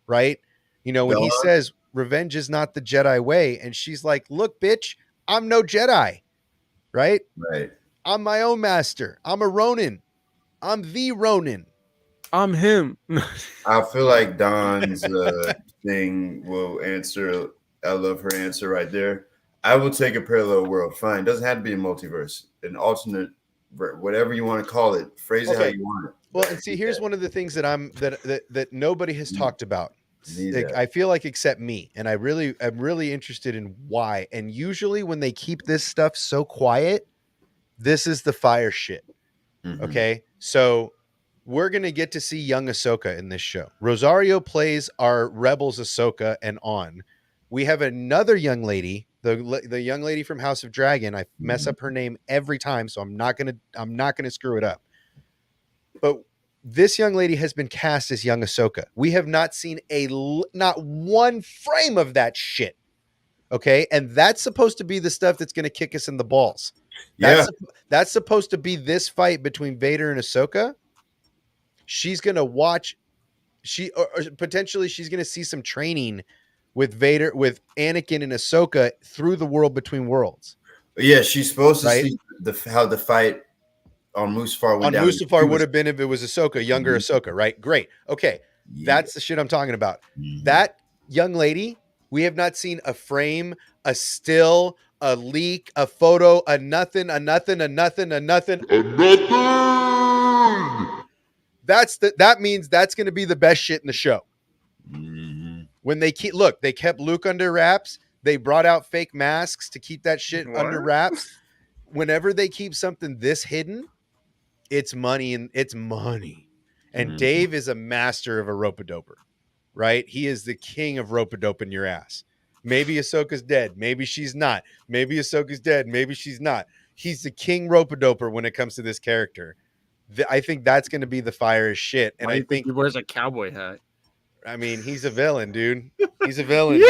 right? You know, when he says revenge is not the Jedi way, and she's like, "Look, bitch, I'm no Jedi." Right? Right. I'm my own master. I'm a Ronin. I'm the Ronin. I'm him. I feel like Don's thing will answer. I love her answer right there. I will take a parallel world. Fine. Doesn't have to be a multiverse. An alternate, whatever you want to call it. Phrase it how you want it. Well, and see, here's one of the things that that nobody has talked about. Like, I feel like except me, and I'm really interested in why. And usually when they keep this stuff so quiet, this is the fire shit. mm-hmm. Okay, so we're gonna get to see young Ahsoka in this show. Rosario plays our Rebels Ahsoka and on. We have another young lady, the young lady from House of Dragon. I mess up her name every time, so I'm not gonna screw it up. But this young lady has been cast as young Ahsoka. We have not seen not one frame of that shit. Okay, and that's supposed to be the stuff that's going to kick us in the balls. That's supposed to be this fight between Vader and Ahsoka. She's going to watch. Or potentially she's going to see some training with Vader, with Anakin and Ahsoka through the world between worlds. Yeah, she's supposed to see how the fight on Mustafar went down. Mustafar would have been if it was Ahsoka, younger Ahsoka, right? Great. Okay. That's the shit I'm talking about. That young lady, we have not seen a frame, a still, a leak, a photo, a nothing. That means that's going to be the best shit in the show. When they they kept Luke under wraps. They brought out fake masks to keep that shit under wraps. Whenever they keep something this hidden, it's money, and it's money. And Dave is a master of a rope-a-doper, right? He is the king of rope-a-doping your ass. Maybe Ahsoka's dead. Maybe she's not. Maybe Ahsoka's dead. Maybe she's not. He's the king rope-a-doper when it comes to this character. I think that's going to be the fire as shit. And I think he wears a cowboy hat. I mean, he's a villain, dude. He's a villain.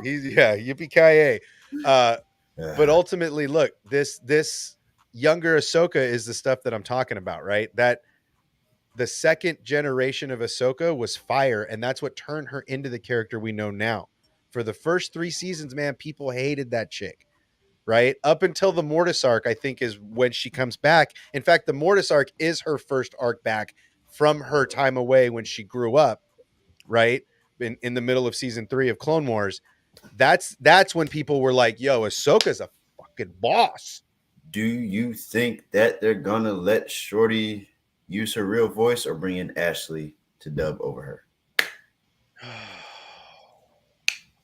He's yippee-ki-yay. But ultimately, look, this younger Ahsoka is the stuff that I'm talking about, right? That the second generation of Ahsoka was fire, and that's what turned her into the character we know now. For the first 3 seasons, man, people hated that chick, right? Up until the Mortis arc, I think, is when she comes back. In fact, the Mortis arc is her first arc back from her time away when she grew up, right? In the middle of season 3 of Clone Wars. That's when people were like, yo, Ahsoka's a fucking boss. Do you think that they're gonna let Shorty use her real voice or bring in Ashley to dub over her?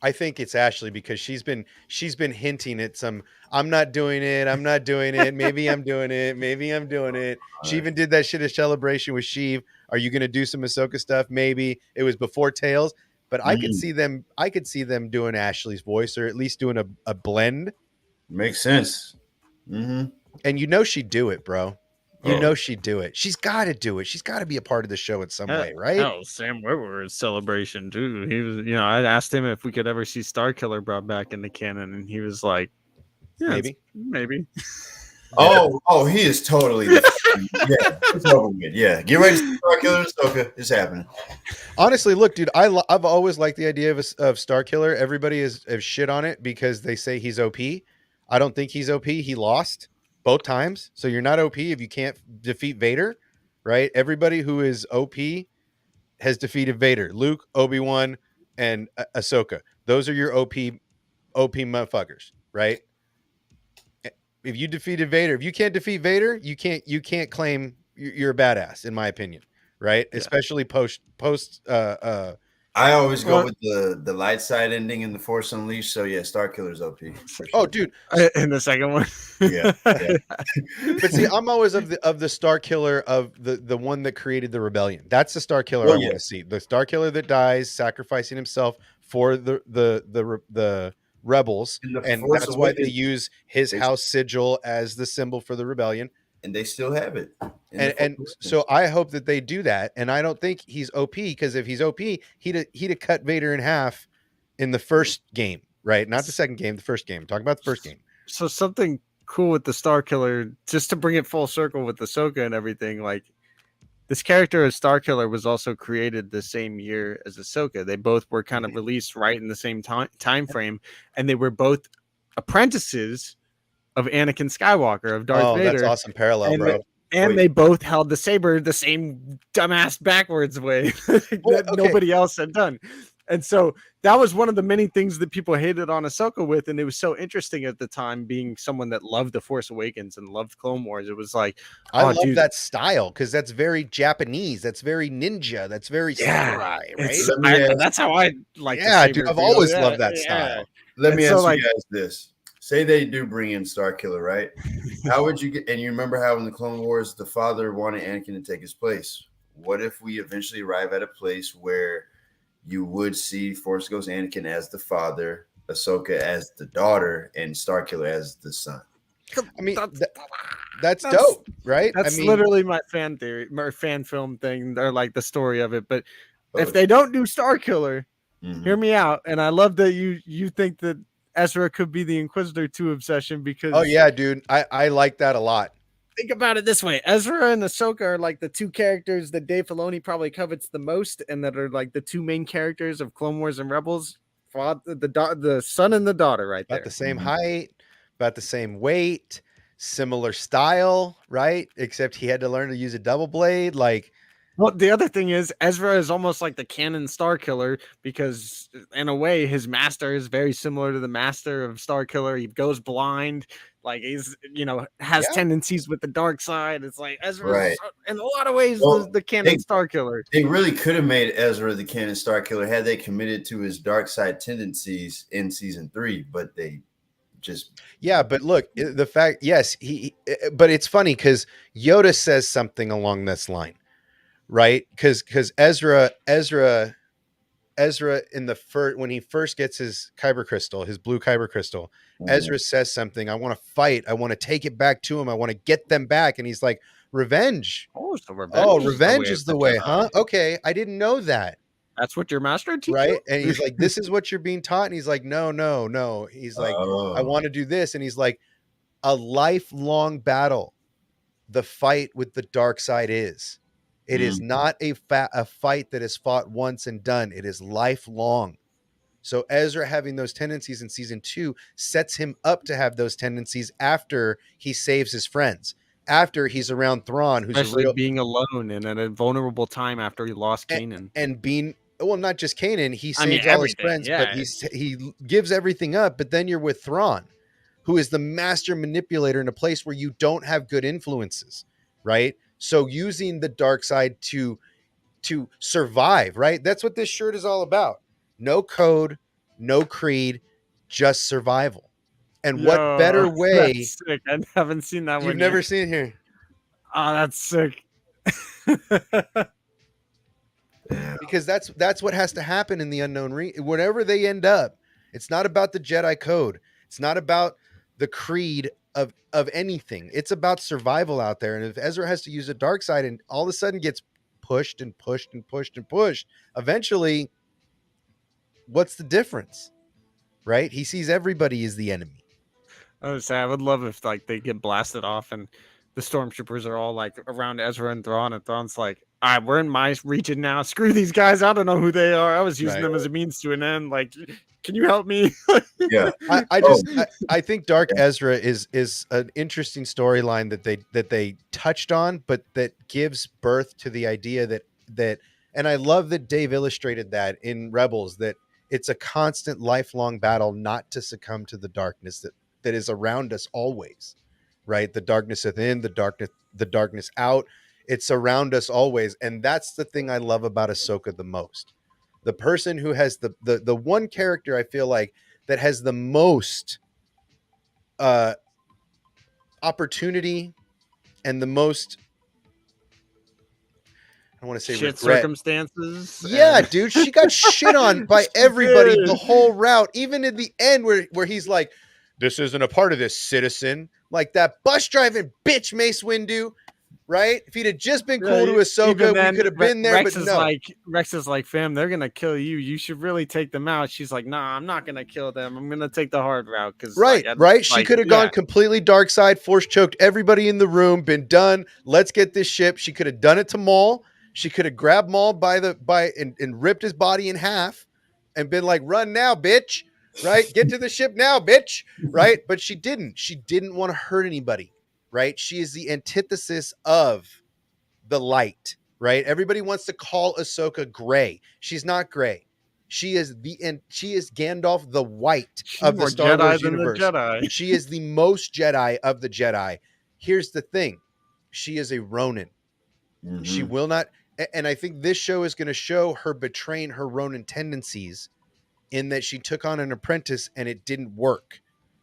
I think it's Ashley because she's been hinting at some, I'm not doing it. Maybe I'm doing it. She even did that shit at Celebration with Sheev. Are you going to do some Ahsoka stuff? Maybe it was before Tales, but I could see them doing Ashley's voice, or at least doing a blend. Makes sense. And she'd do it, bro. She'd do it. She's got to do it. She's got to be a part of the show in some way, right? Hell, Sam Witwer is Celebration too. He was, I asked him if we could ever see Starkiller brought back into canon, and he was like, yeah, maybe. Oh, he is totally. It's over with. Yeah, get ready to see Starkiller and Ahsoka. It's happening. Honestly, look, dude, I've always liked the idea of Starkiller. Everybody has shit on it because they say he's OP. I don't think he's OP. He lost both times, so you're not OP if you can't defeat Vader, right? Everybody who is OP has defeated Vader. Luke, Obi-Wan, and Ahsoka. Those are your OP motherfuckers, right? If you defeated Vader, if you can't defeat Vader, you can't claim you're a badass, in my opinion, right? Yeah. Especially post I always go Well- with the light side ending in the Force Unleashed. So yeah, Star Killer's OP. For Oh, sure. dude. In the second one. Yeah, yeah. But see, I'm always of the Star Killer of the one that created the rebellion. That's the Star Killer Well, I want yeah. to see. The Star Killer that dies, sacrificing himself for the rebels, In the and Force that's why they Awakens, use his they- house sigil as the symbol for the rebellion. and they still have it. in the And Force so Awakens. I hope that they do that. And I don't think he's OP, because if he's OP, he'd have cut Vader in half in the first game, right? Not the second game, the first game. Talk about the first game. So something cool with the Star Killer, just to bring it full circle with Ahsoka and everything, like this character as Star Killer was also created the same year as Ahsoka. They both were kind of released right in the same time frame, and they were both apprentices of Anakin Skywalker, of Darth Oh, Vader. that's awesome parallel, and bro. And Wait. they both held the saber the same dumbass backwards way that Well, okay. nobody else had done. And so that was one of the many things that people hated on Ahsoka with. And it was so interesting at the time, being someone that loved The Force Awakens and loved Clone Wars. It was like, I oh, love dude, that style, because that's very Japanese. That's very ninja. That's very samurai, right? it's, Let me ask- that's how I like. Yeah, dude, I've always loved that style. Let And me so, ask like- you guys this. Say they do bring in Star Killer, right? How would you get, and you remember how in the Clone Wars, the father wanted Anakin to take his place. What if we eventually arrive at a place where you would see Force Ghost Anakin as the father, Ahsoka as the daughter, and Star Killer as the son? I mean, That's- that's that's- dope, right? That's I mean, literally my fan theory, my fan film thing, or like the story of it. But Oh, if they don't do Star Killer, mhm. hear me out. And I love that you think that Ezra could be the Inquisitor 2 obsession, because oh yeah, dude, I like that a lot. think about it this way: Ezra and Ahsoka are like the two characters that Dave Filoni probably covets the most, and that are like the two main characters of Clone Wars and Rebels. The son and the daughter, right About there. the same Mhm. height, about the same weight, similar style, right? Except he had to learn to use a double blade. Like, Well, the other thing is Ezra is almost like the canon Star Killer, because in a way his master is very similar to the master of Star Killer. He goes blind, like he's has Yeah. tendencies with the dark side. It's like Ezra, Right. in a lot of ways, Well, the canon they- Star Killer. They really could have made Ezra the canon Star Killer had they committed to his dark side tendencies in season 3, but they just yeah, but look, the fact, yes, but it's funny because Yoda says something along this line, right? Because Ezra in the first, when he first gets his kyber crystal, his blue kyber crystal, Ezra says something. I want to fight. I want to take it back to him. I want to get them back. And he's like, revenge. Oh, so Revenge is the way, of huh? Okay, I didn't know that. That's what your master teaches, Right? And he's like, this is what you're being taught. And he's like, no. He's like, I want to do this. And he's like, a lifelong battle. The fight with the dark side is. It is not a fight that is fought once and done. It is lifelong. So Ezra having those tendencies in season 2 sets him up to have those tendencies after he saves his friends, after he's around Thrawn, who's especially a real, being alone and at a vulnerable time after he lost Kanan. and being, well, not just Kanan, he I mean, saves all his everything, friends, yeah. but he gives everything up. But then you're with Thrawn, who is the master manipulator in a place where you don't have good influences, right? So using the dark side to survive, right? That's what this shirt is all about. No code, no creed, just survival. And what Yo, better way? that's sick. I haven't seen that one. You've never yet. seen here. Oh, that's sick. Because that's what has to happen in the unknown whatever they end up. It's not about the Jedi code. It's not about the creed of anything. It's about survival out there. And if Ezra has to use a dark side and all of a sudden gets pushed and pushed and pushed and pushed, eventually, what's the difference? Right? He sees everybody as the enemy. I would say I would love if like they get blasted off and the stormtroopers are all like around Ezra and Thrawn's like, all right, we're in my region now. Screw these guys. I don't know who they are. I was using Right. them as a means to an end. Like, can you help me? Yeah. I think Dark Ezra is an interesting storyline that they touched on, but that gives birth to the idea that and I love that Dave illustrated that in Rebels, that It's a constant lifelong battle not to succumb to the darkness that is around us always, right? The darkness within, the darkness out. It's around us always. And that's the thing I love about Ahsoka the most. The person who has the one character I feel like that has the most opportunity and the most, I want to say, Shit regret. circumstances. Yeah, And dude, she got shit on by she everybody the did. whole route, even in the end where he's like, "This isn't a part of this, citizen." Like that bus driving bitch, Mace Windu, right? If he'd have just been Yeah, cool to even Ahsoka, we then, could have been there, but no. Rex is like, fam, they're gonna kill you. You should really take them out. She's like, nah, I'm not gonna kill them. I'm gonna take the hard route because, Right, like, I, right. She like, could have yeah, gone completely dark side, force choked everybody in the room, been done. Let's get this ship. She could have done it to Maul. She could have grabbed Maul and ripped his body in half and been like, run now, bitch. Right? Get to the ship now, bitch. Right? But she didn't. She didn't want to hurt anybody. Right? She is the antithesis of the light, right? Everybody wants to call Ahsoka gray. She's not gray. She is she is Gandalf the White she's of the more Star Jedi Wars than the universe. Jedi. She is the most Jedi of the Jedi. Here's the thing. She is a Ronin. She will not, and I think this show is going to show her betraying her Ronin tendencies in that she took on an apprentice and it didn't work.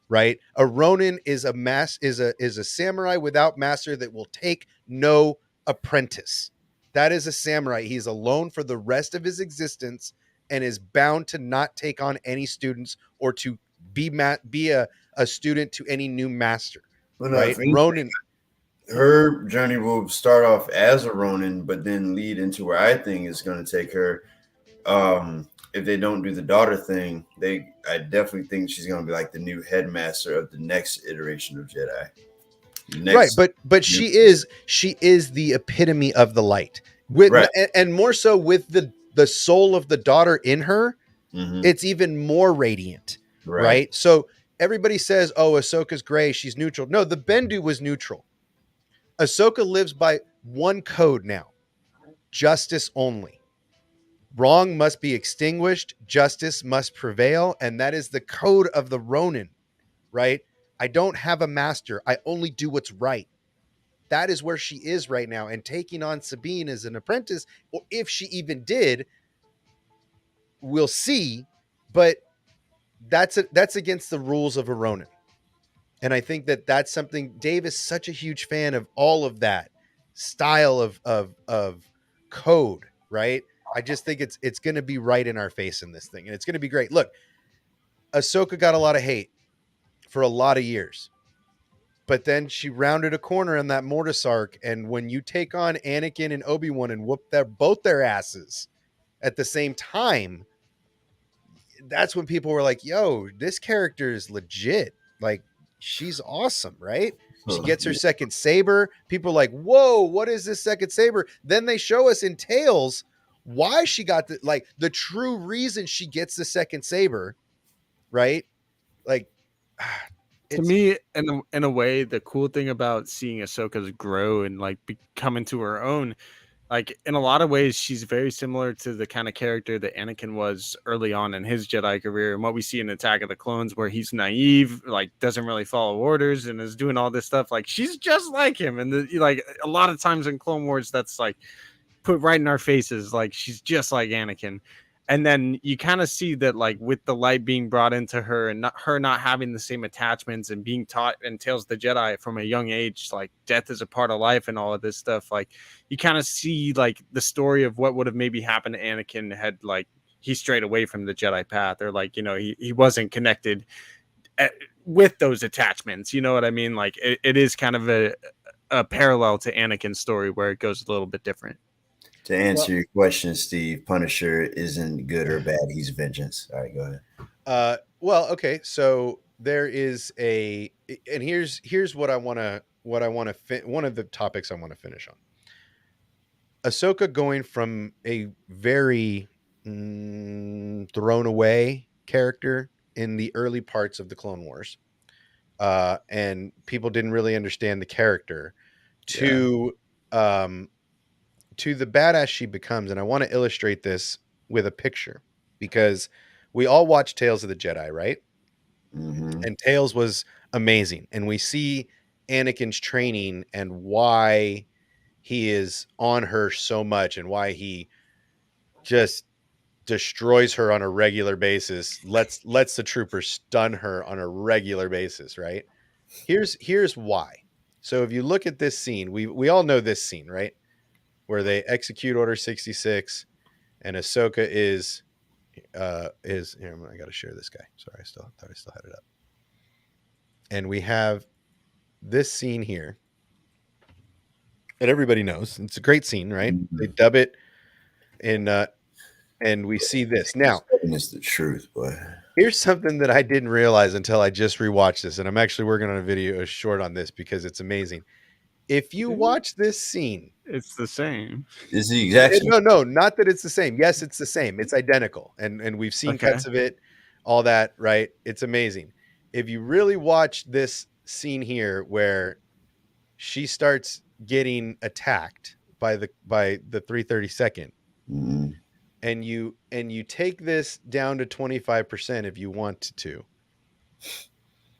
Right? A Ronin is a samurai without master that will take no apprentice. That is a samurai. He's alone for the rest of his existence and is bound to not take on any students or to be a student to any new master. Well, no, Right? if anything, Ronin. her journey will start off as a Ronin, but then lead into where I think it's going to take her. If they don't do the daughter thing, I definitely think she's going to be like the new headmaster of the next iteration of Jedi. Right, but she is the epitome of the light. With Right. and more so with the soul of the daughter in her, Mhm. it's even more radiant. Right. Right? So everybody says, "Oh, Ahsoka's gray, she's neutral." No, the Bendu was neutral. Ahsoka lives by one code now. Justice only. Wrong must be extinguished, justice must prevail, and that is the code of the Ronin, right? I don't have a master. I only do what's right. That is where she is right now. And taking on Sabine as an apprentice, or if she even did, we'll see. But that's against the rules of a Ronin. And I think that's something Dave is such a huge fan of, all of that style of code, right? I just think it's going to be right in our face in this thing, and it's going to be great. Look, Ahsoka got a lot of hate for a lot of years, but then she rounded a corner in that Mortis arc, and when you take on Anakin and Obi-Wan and whoop both their asses at the same time, that's when people were like, "Yo, this character is legit. Like, she's awesome, right?" She gets her second saber. People are like, "Whoa, what is this second saber?" Then they show us in Tales why she got the true reason she gets the second saber, right? Like, To me, in a way, the cool thing about seeing Ahsoka's grow and like come into her own, like in a lot of ways, she's very similar to the kind of character that Anakin was early on in his Jedi career, and what we see in Attack of the Clones, where he's naive, like doesn't really follow orders, and is doing all this stuff. Like she's just like him, and like a lot of times in Clone Wars, that's like put right in our faces, like she's just like Anakin. And then you kind of see that, like with the light being brought into her and not having the same attachments and being taught in Tales of the Jedi from a young age, like death is a part of life and all of this stuff. Like you kind of see like the story of what would have maybe happened to Anakin had like he strayed away from the Jedi path, or like, you know, he wasn't connected with those attachments. You know what I mean? Like it is kind of a parallel to Anakin's story where it goes a little bit different. To answer your question, Steve, Punisher isn't good or bad. He's vengeance. All right, go ahead. Well, okay. So there is and here's what I want to one of the topics I want to finish on. Ahsoka going from a very thrown away character in the early parts of the Clone Wars, and people didn't really understand the character, to the badass she becomes. And I want to illustrate this with a picture, because we all watched Tales of the Jedi, right? Mm-hmm. And Tales was amazing. And we see Anakin's training and why he is on her so much and why he just destroys her on a regular basis, lets the troopers stun her on a regular basis, right? Here's why. So if you look at this scene, we all know this scene, right? Where they execute Order 66 and Ahsoka is here, I got to share this guy. Sorry, I thought I still had it up. And we have this scene here that everybody knows. It's a great scene, right? Mm-hmm. They dub it in and we see this. Now, It's the truth, boy. here's something that I didn't realize until I just rewatched this, and I'm actually working on a short on this because it's amazing. If you watch this scene, It's the same. Is the exact same? no, not that it's the same. Yes, it's the same. It's identical, and we've seen Okay. cuts of it, all that, right? It's amazing. If you really watch this scene here, where she starts getting attacked by the 332nd, Mm-hmm. and you take this down to 25% if you want to,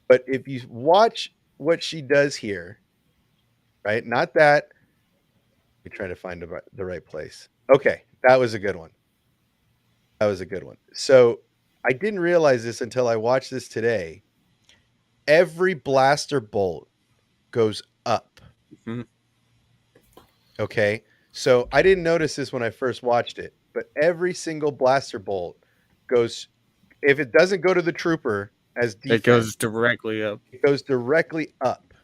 but if you watch what she does here, right? Not that. Let me try to find the right place. Okay, that was a good one. So I didn't realize this until I watched this today. Every blaster bolt goes up. Mhm. Okay, so I didn't notice this when I first watched it, but every single blaster bolt goes. If it doesn't go to the trooper as defense, It goes directly up. it goes directly up.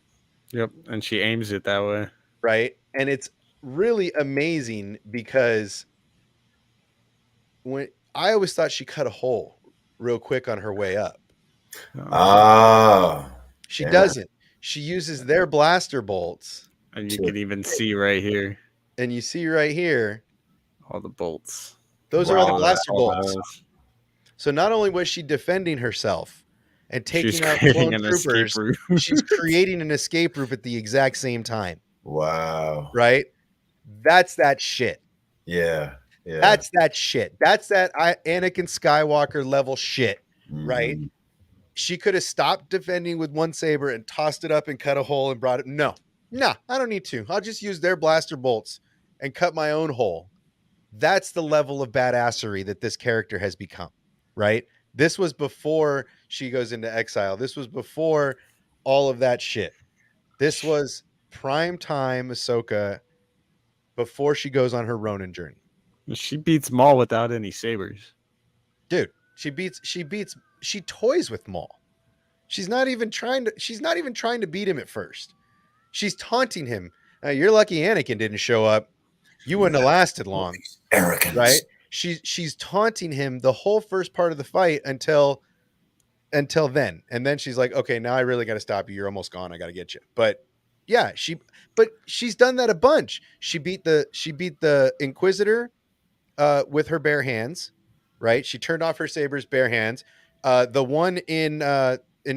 Yep. And she aims it that way. Right? And it's really amazing because when I always thought she cut a hole real quick on her way up. Ah. She Yeah. doesn't. She uses their blaster bolts. And you can even see right here And you see right here, all the bolts. those are all the Wow. blaster All the bolts. holes. So not only was she defending herself and She's taking out creating clone an escape troopers, route. she's creating an escape route at the exact same time. Wow. Right? That's that shit. Yeah. Yeah. That's that shit. That's that Anakin Skywalker level shit, right? Mhm. She could have stopped defending with one saber and tossed it up and cut a hole and brought it. No, I don't need to. I'll just use their blaster bolts and cut my own hole. That's the level of badassery that this character has become, right? This was before she goes into exile. This was before all of that shit. This was prime time Ahsoka before she goes on her Ronin journey. She beats Maul without any sabers. Dude, she toys with Maul. She's not even trying to beat him at first. She's taunting him. You're lucky Anakin didn't show up. You wouldn't have lasted long. Arrogance. Right? She's taunting him the whole first part of the fight until then. And then she's like, okay, now I really got to stop you. You're almost gone. I got to get you. But yeah, she's done that a bunch. She beat the Inquisitor with her bare hands, right? She turned off her sabers bare hands. The one in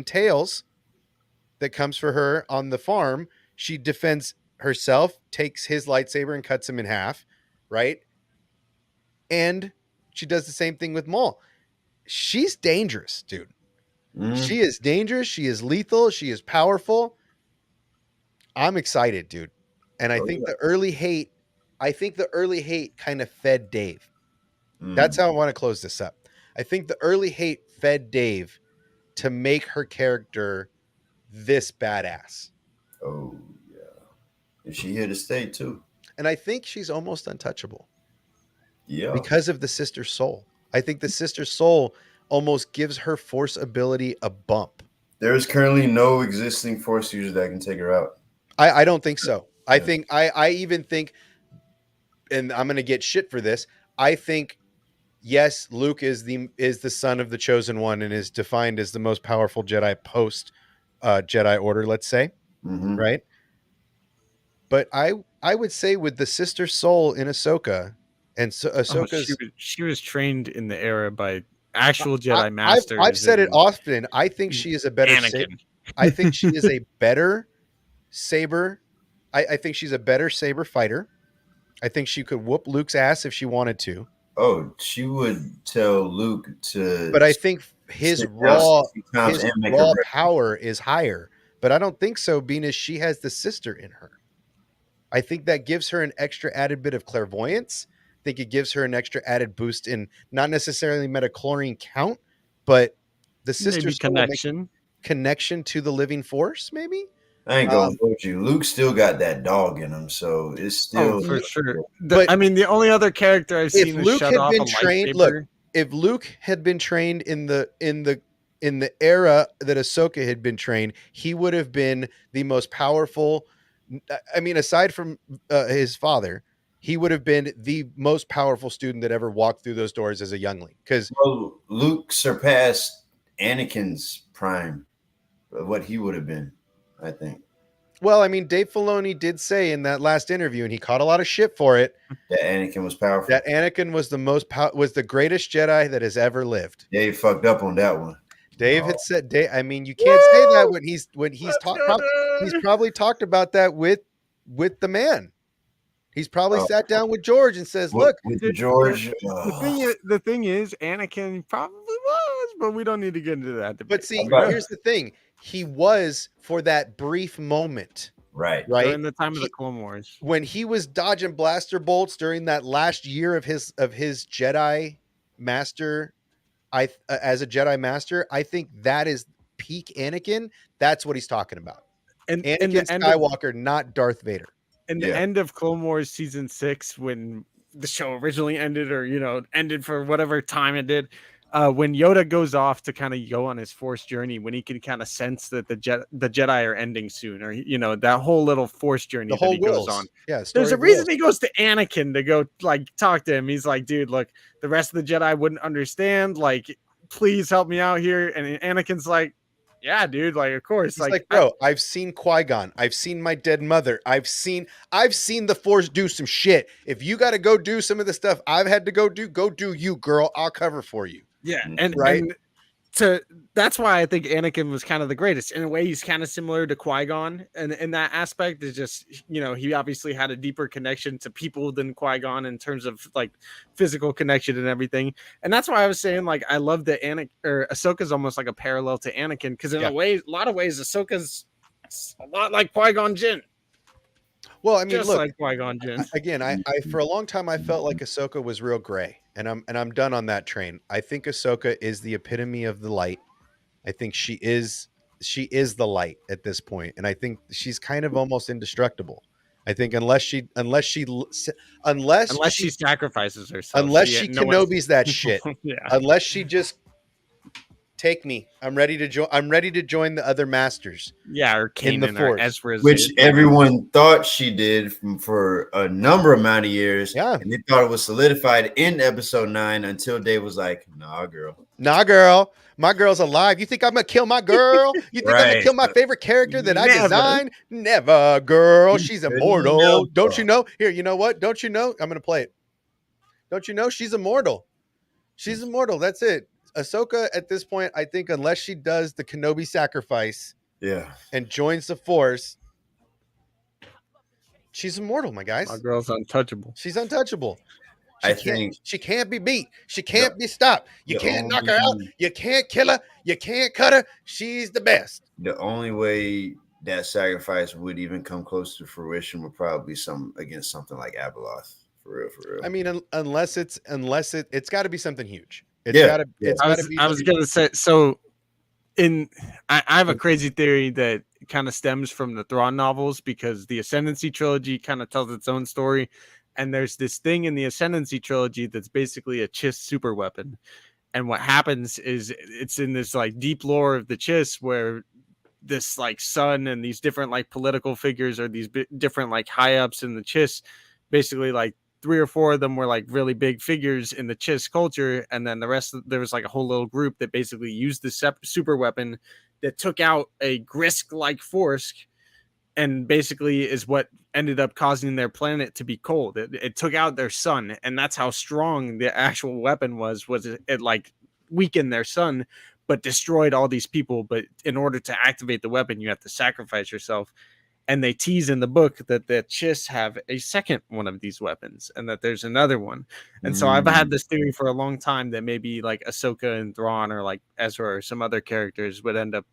Tails that comes for her on the farm, she defends herself, takes his lightsaber and cuts him in half, right? And she does the same thing with Maul. She's dangerous, dude. Mhm. She is dangerous. She is lethal. She is powerful. I'm excited, dude. And I think the early hate kind of fed Dave. That's how I want to close this up. I think the early hate fed Dave to make her character this badass. Oh yeah. And she here to stay too. And I think she's almost untouchable Yeah. because of the sister soul. I think the sister soul almost gives her force ability a bump. There is currently no existing force user that can take her out. I don't think so. I even think, and I'm gonna get shit for this. I think yes, Luke is the son of the chosen one and is defined as the most powerful Jedi post Jedi Order, let's say, Mhm. right? But I would say with the sister soul in Ahsoka, and so Ahsoka's she was trained in the era by actual Jedi masters. I've said it and often. I think she is a better Anakin. I think she is a better saber. I think she's a better saber fighter. I think she could whoop Luke's ass if she wanted to. Oh, she would tell Luke to. But I think his sit down raw 60 times his and make a raw breakfast. power is higher. But I don't think so, being as she has the sister in her. I think that gives her an extra added bit of clairvoyance. I think it gives her an extra added boost in not necessarily metachlorine count, but the sister Maybe still will make connection. connection to the living force, maybe. I ain't gonna Um, hold you. Luke still got that dog in him, so it's Oh, still. for sure. But I mean, the only other character I've if seen is Luke shut had off a been trained, look, lightsaber. if Luke had been trained in the era that Ahsoka had been trained, he would have been the most powerful. I mean, aside from his father, he would have been the most powerful student that ever walked through those doors as a youngling. Because, Well, Luke surpassed Anakin's prime of what he would have been, I think. well, I mean, Dave Filoni did say in that last interview, and he caught a lot of shit for it, That Anakin was powerful. that Anakin was was the greatest Jedi that has ever lived. They fucked up on that one. Dave had said, I mean, you can't say that when he's talked. He's Dave. probably talked about that with the man. He's probably sat down with George and says, "Look, With George. The thing is, Anakin probably was, but we don't need to get into that debate. but see, But- here's the thing: he was for that brief moment, right. right? During the time of the He- Clone Wars. when he was dodging blaster bolts during that last year of his Jedi master, as a Jedi master, I think that is peak Anakin. That's what he's talking about. And Anakin the end of, Skywalker, not Darth Vader. in the Yeah. end of Clone Wars season 6, when the show originally ended, or ended for whatever time it did, when Yoda goes off to kind of go on his Force journey, when he can kind of sense that the Jedi are ending soon, or that whole little Force journey The that whole he goes Wills. on. Yeah, story There's a of reason Wills. he goes to Anakin to go like talk to him. He's like, dude, look, the rest of the Jedi wouldn't understand. Like, please help me out here. And Anakin's like, yeah, dude, like, of course. He's like, bro, I've seen Qui-Gon. I've seen my dead mother. I've seen the Force do some shit. If you got to go do some of the stuff I've had to go do you, girl. I'll cover for you. yeah, Right. and that's why I think Anakin was kind of the greatest. In a way, he's kind of similar to Qui-Gon, and in that aspect is just, he obviously had a deeper connection to people than Qui-Gon in terms of like physical connection and everything. And that's why I was saying, like, I love that Ahsoka's almost like a parallel to Anakin, because in a lot of ways, Ahsoka's a lot like Qui-Gon Jinn. Well, I mean, Just look, like Qui-Gon Jinn. again, I for a long time I felt like Ahsoka was real gray, and I'm done on that train. I think Ahsoka is the epitome of the light. I think she is the light at this point, and I think she's kind of almost indestructible. I think unless she Sacrifices herself, unless she Kenobi's that shit, yeah, unless she just take me, I'm ready to join the other masters. or in the Kanan or Force. Ezra's, Which everyone thought she did for a number amount of years. Yeah. And they thought it was solidified in episode 9 until Dave was like, nah, girl. Nah, girl. My girl's alive. You think I'm gonna kill my girl? You think I'm gonna Right. kill my favorite character that I Never. designed? Never, girl. She's immortal. Never. Don't you know? Here, you know what? Don't you know? I'm gonna play it. Don't you know? She's immortal. She's immortal. That's it. Ahsoka at this point, I think, unless she does the Kenobi sacrifice Yeah. and joins the Force, she's immortal, my guys. My girl's untouchable. She's untouchable. She can't be beat. She can't be stopped. You the can't knock only- her out. You can't kill her. You can't cut her. She's the best. The only way that sacrifice would even come close to fruition would probably be against something like Abeloth. For real. I mean, unless it's got to be something huge. Yeah. I was gonna say, so I have a crazy theory that kind of stems from the Thrawn novels, because the Ascendancy trilogy kind of tells its own story, and there's this thing in the Ascendancy trilogy that's basically a Chiss super weapon. And what happens is it's in this like deep lore of the Chiss, where this like son and these different like political figures, or these different like high ups in the Chiss, basically like 3 or 4 of them were like really big figures in the Chiss culture, and then the rest there was like a whole little group that basically used the super weapon that took out a Grisk like Force, and basically is what ended up causing their planet to be cold. It took out their sun, and that's how strong the actual weapon was it like weakened their sun but destroyed all these people. But in order to activate the weapon, you have to sacrifice yourself. and they tease in the book that the Chiss have a second one of these weapons, and that there's another one. And so I've had this theory for a long time that maybe like Ahsoka and Thrawn, or like Ezra, or some other characters would end up,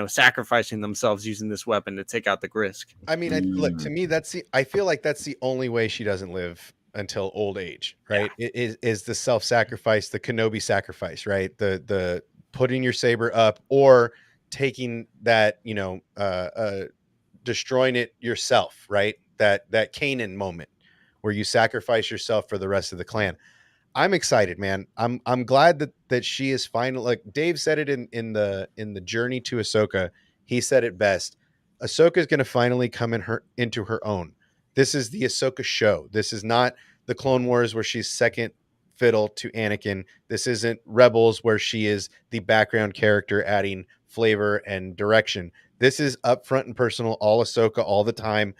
sacrificing themselves using this weapon to take out the Grisk. I mean, look, to me, I feel like that's the only way she doesn't live until old age, right? It is the self-sacrifice, the Kenobi sacrifice, right? The putting your saber up, or taking that, destroying it yourself, right? That Kanan moment where you sacrifice yourself for the rest of the clan. I'm excited, man. I'm glad that she is finally, like Dave said it in the journey to Ahsoka. He said it best. Ahsoka is going to finally come into her own. This is the Ahsoka show. This is not the Clone Wars where she's second fiddle to Anakin. This isn't Rebels where she is the background character adding flavor and direction. This is upfront and personal, all Ahsoka all the time,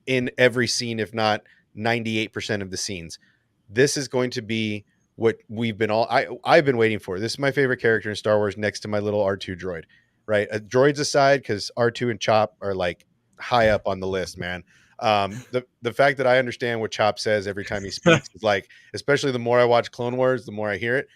in every scene, if not 98% of the scenes. This is going to be what I've been waiting for. This is my favorite character in Star Wars, next to my little R2 droid, right? Droids aside, because R2 and Chop are like high up on the list, man. The fact that I understand what Chop says every time he speaks is like, especially the more I watch Clone Wars, the more I hear it.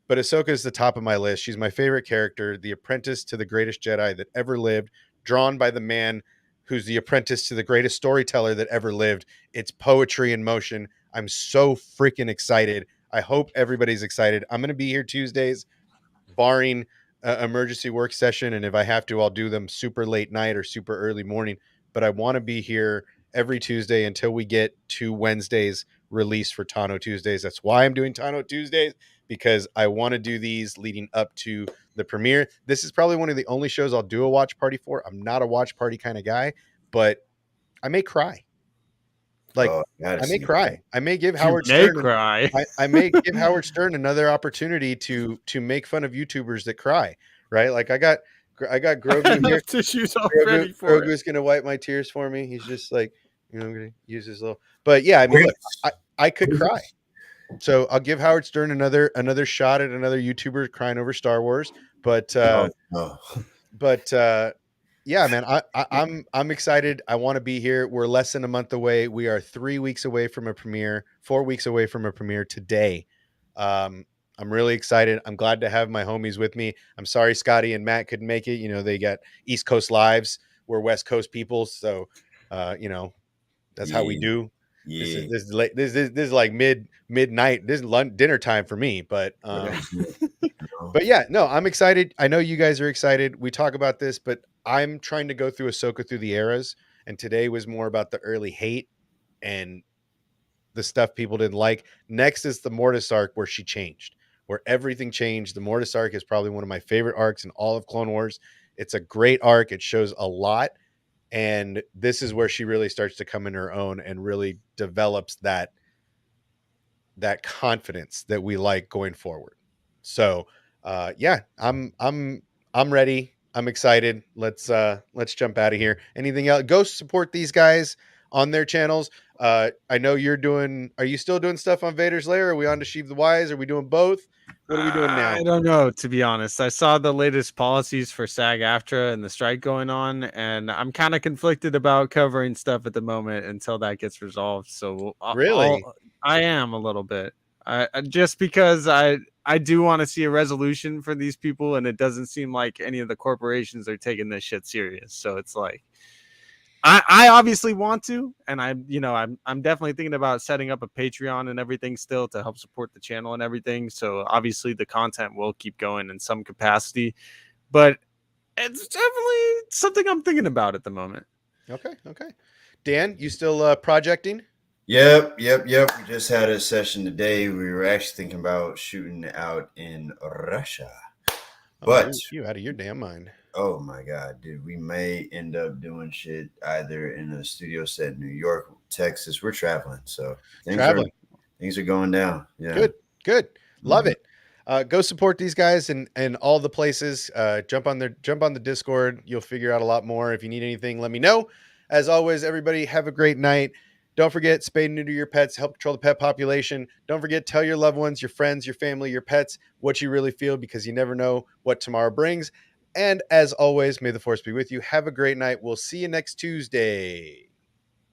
But Ahsoka is the top of my list. She's my favorite character, the apprentice to the greatest Jedi that ever lived, drawn by the man who's the apprentice to the greatest storyteller that ever lived. It's poetry in motion. I'm so freaking excited. I hope everybody's excited. I'm going to be here Tuesdays, barring emergency work session. And if I have to, I'll do them super late night or super early morning. But I want to be here every Tuesday until we get to Wednesday's release for Tano Tuesdays. That's why I'm doing Tano Tuesdays, because I want to do these leading up to the premiere. This is probably one of the only shows I'll do a watch party for. I'm not a watch party kind of guy, but I may cry. Like, I may cry. I may give Howard Stern. Cry. I may give Howard Stern another opportunity to make fun of YouTubers that cry. Right? Like I got Grogu here. Tissues already for it. Grogu's gonna wipe my tears for me. He's just like, I'm gonna use his little. But yeah, I mean, look, I could cry. So I'll give Howard Stern another shot at another YouTuber crying over Star Wars. But yeah, man, I'm excited. I want to be here. We're less than a month away. We are 3 weeks away from a premiere, 4 weeks away from a premiere today. I'm really excited. I'm glad to have my homies with me. I'm sorry Scotty and Matt couldn't make it. They got East Coast lives. We're West Coast people, so that's how we do. Yeah. This is late. This is like midnight. This is dinner time for me. But but yeah, no, I'm excited. I know you guys are excited. We talk about this, but I'm trying to go through Ahsoka through the eras, and today was more about the early hate and the stuff people didn't like. Next is the Mortis arc, where she changed, where everything changed. The Mortis arc is probably one of my favorite arcs in all of Clone Wars. It's a great arc. It shows a lot. And this is where she really starts to come in her own and really develops that confidence that we like going forward. So yeah, I'm ready. I'm excited. Let's jump out of here. Anything else? Go support these guys on their channels. I know are you still doing stuff on Vader's Lair? Are we on to Sheev the Wise? Are we doing both? What are we doing now? I don't know, to be honest. I saw the latest policies for SAG-AFTRA and the strike going on, and I'm kind of conflicted about covering stuff at the moment until that gets resolved. So really, I am a little bit. Just because I do want to see a resolution for these people, and it doesn't seem like any of the corporations are taking this shit serious. So it's like, I obviously want to, and I'm definitely thinking about setting up a Patreon and everything still to help support the channel and everything. So obviously the content will keep going in some capacity, but it's definitely something I'm thinking about at the moment. Okay. Dan, you still projecting? Yep. We just had a session today. We were actually thinking about shooting out in Russia. But you out of your damn mind. Oh my God, dude. We may end up doing shit either in a studio set in New York, Texas. We're traveling. So things are going down. Yeah. Good. Love it. Go support these guys and all the places. Jump on the Discord. You'll figure out a lot more. If you need anything, let me know. As always, everybody have a great night. Don't forget, spay and neuter your pets, help control the pet population. Don't forget, tell your loved ones, your friends, your family, your pets what you really feel, because you never know what tomorrow brings. And as always, may the force be with you. Have a great night. We'll see you next Tuesday.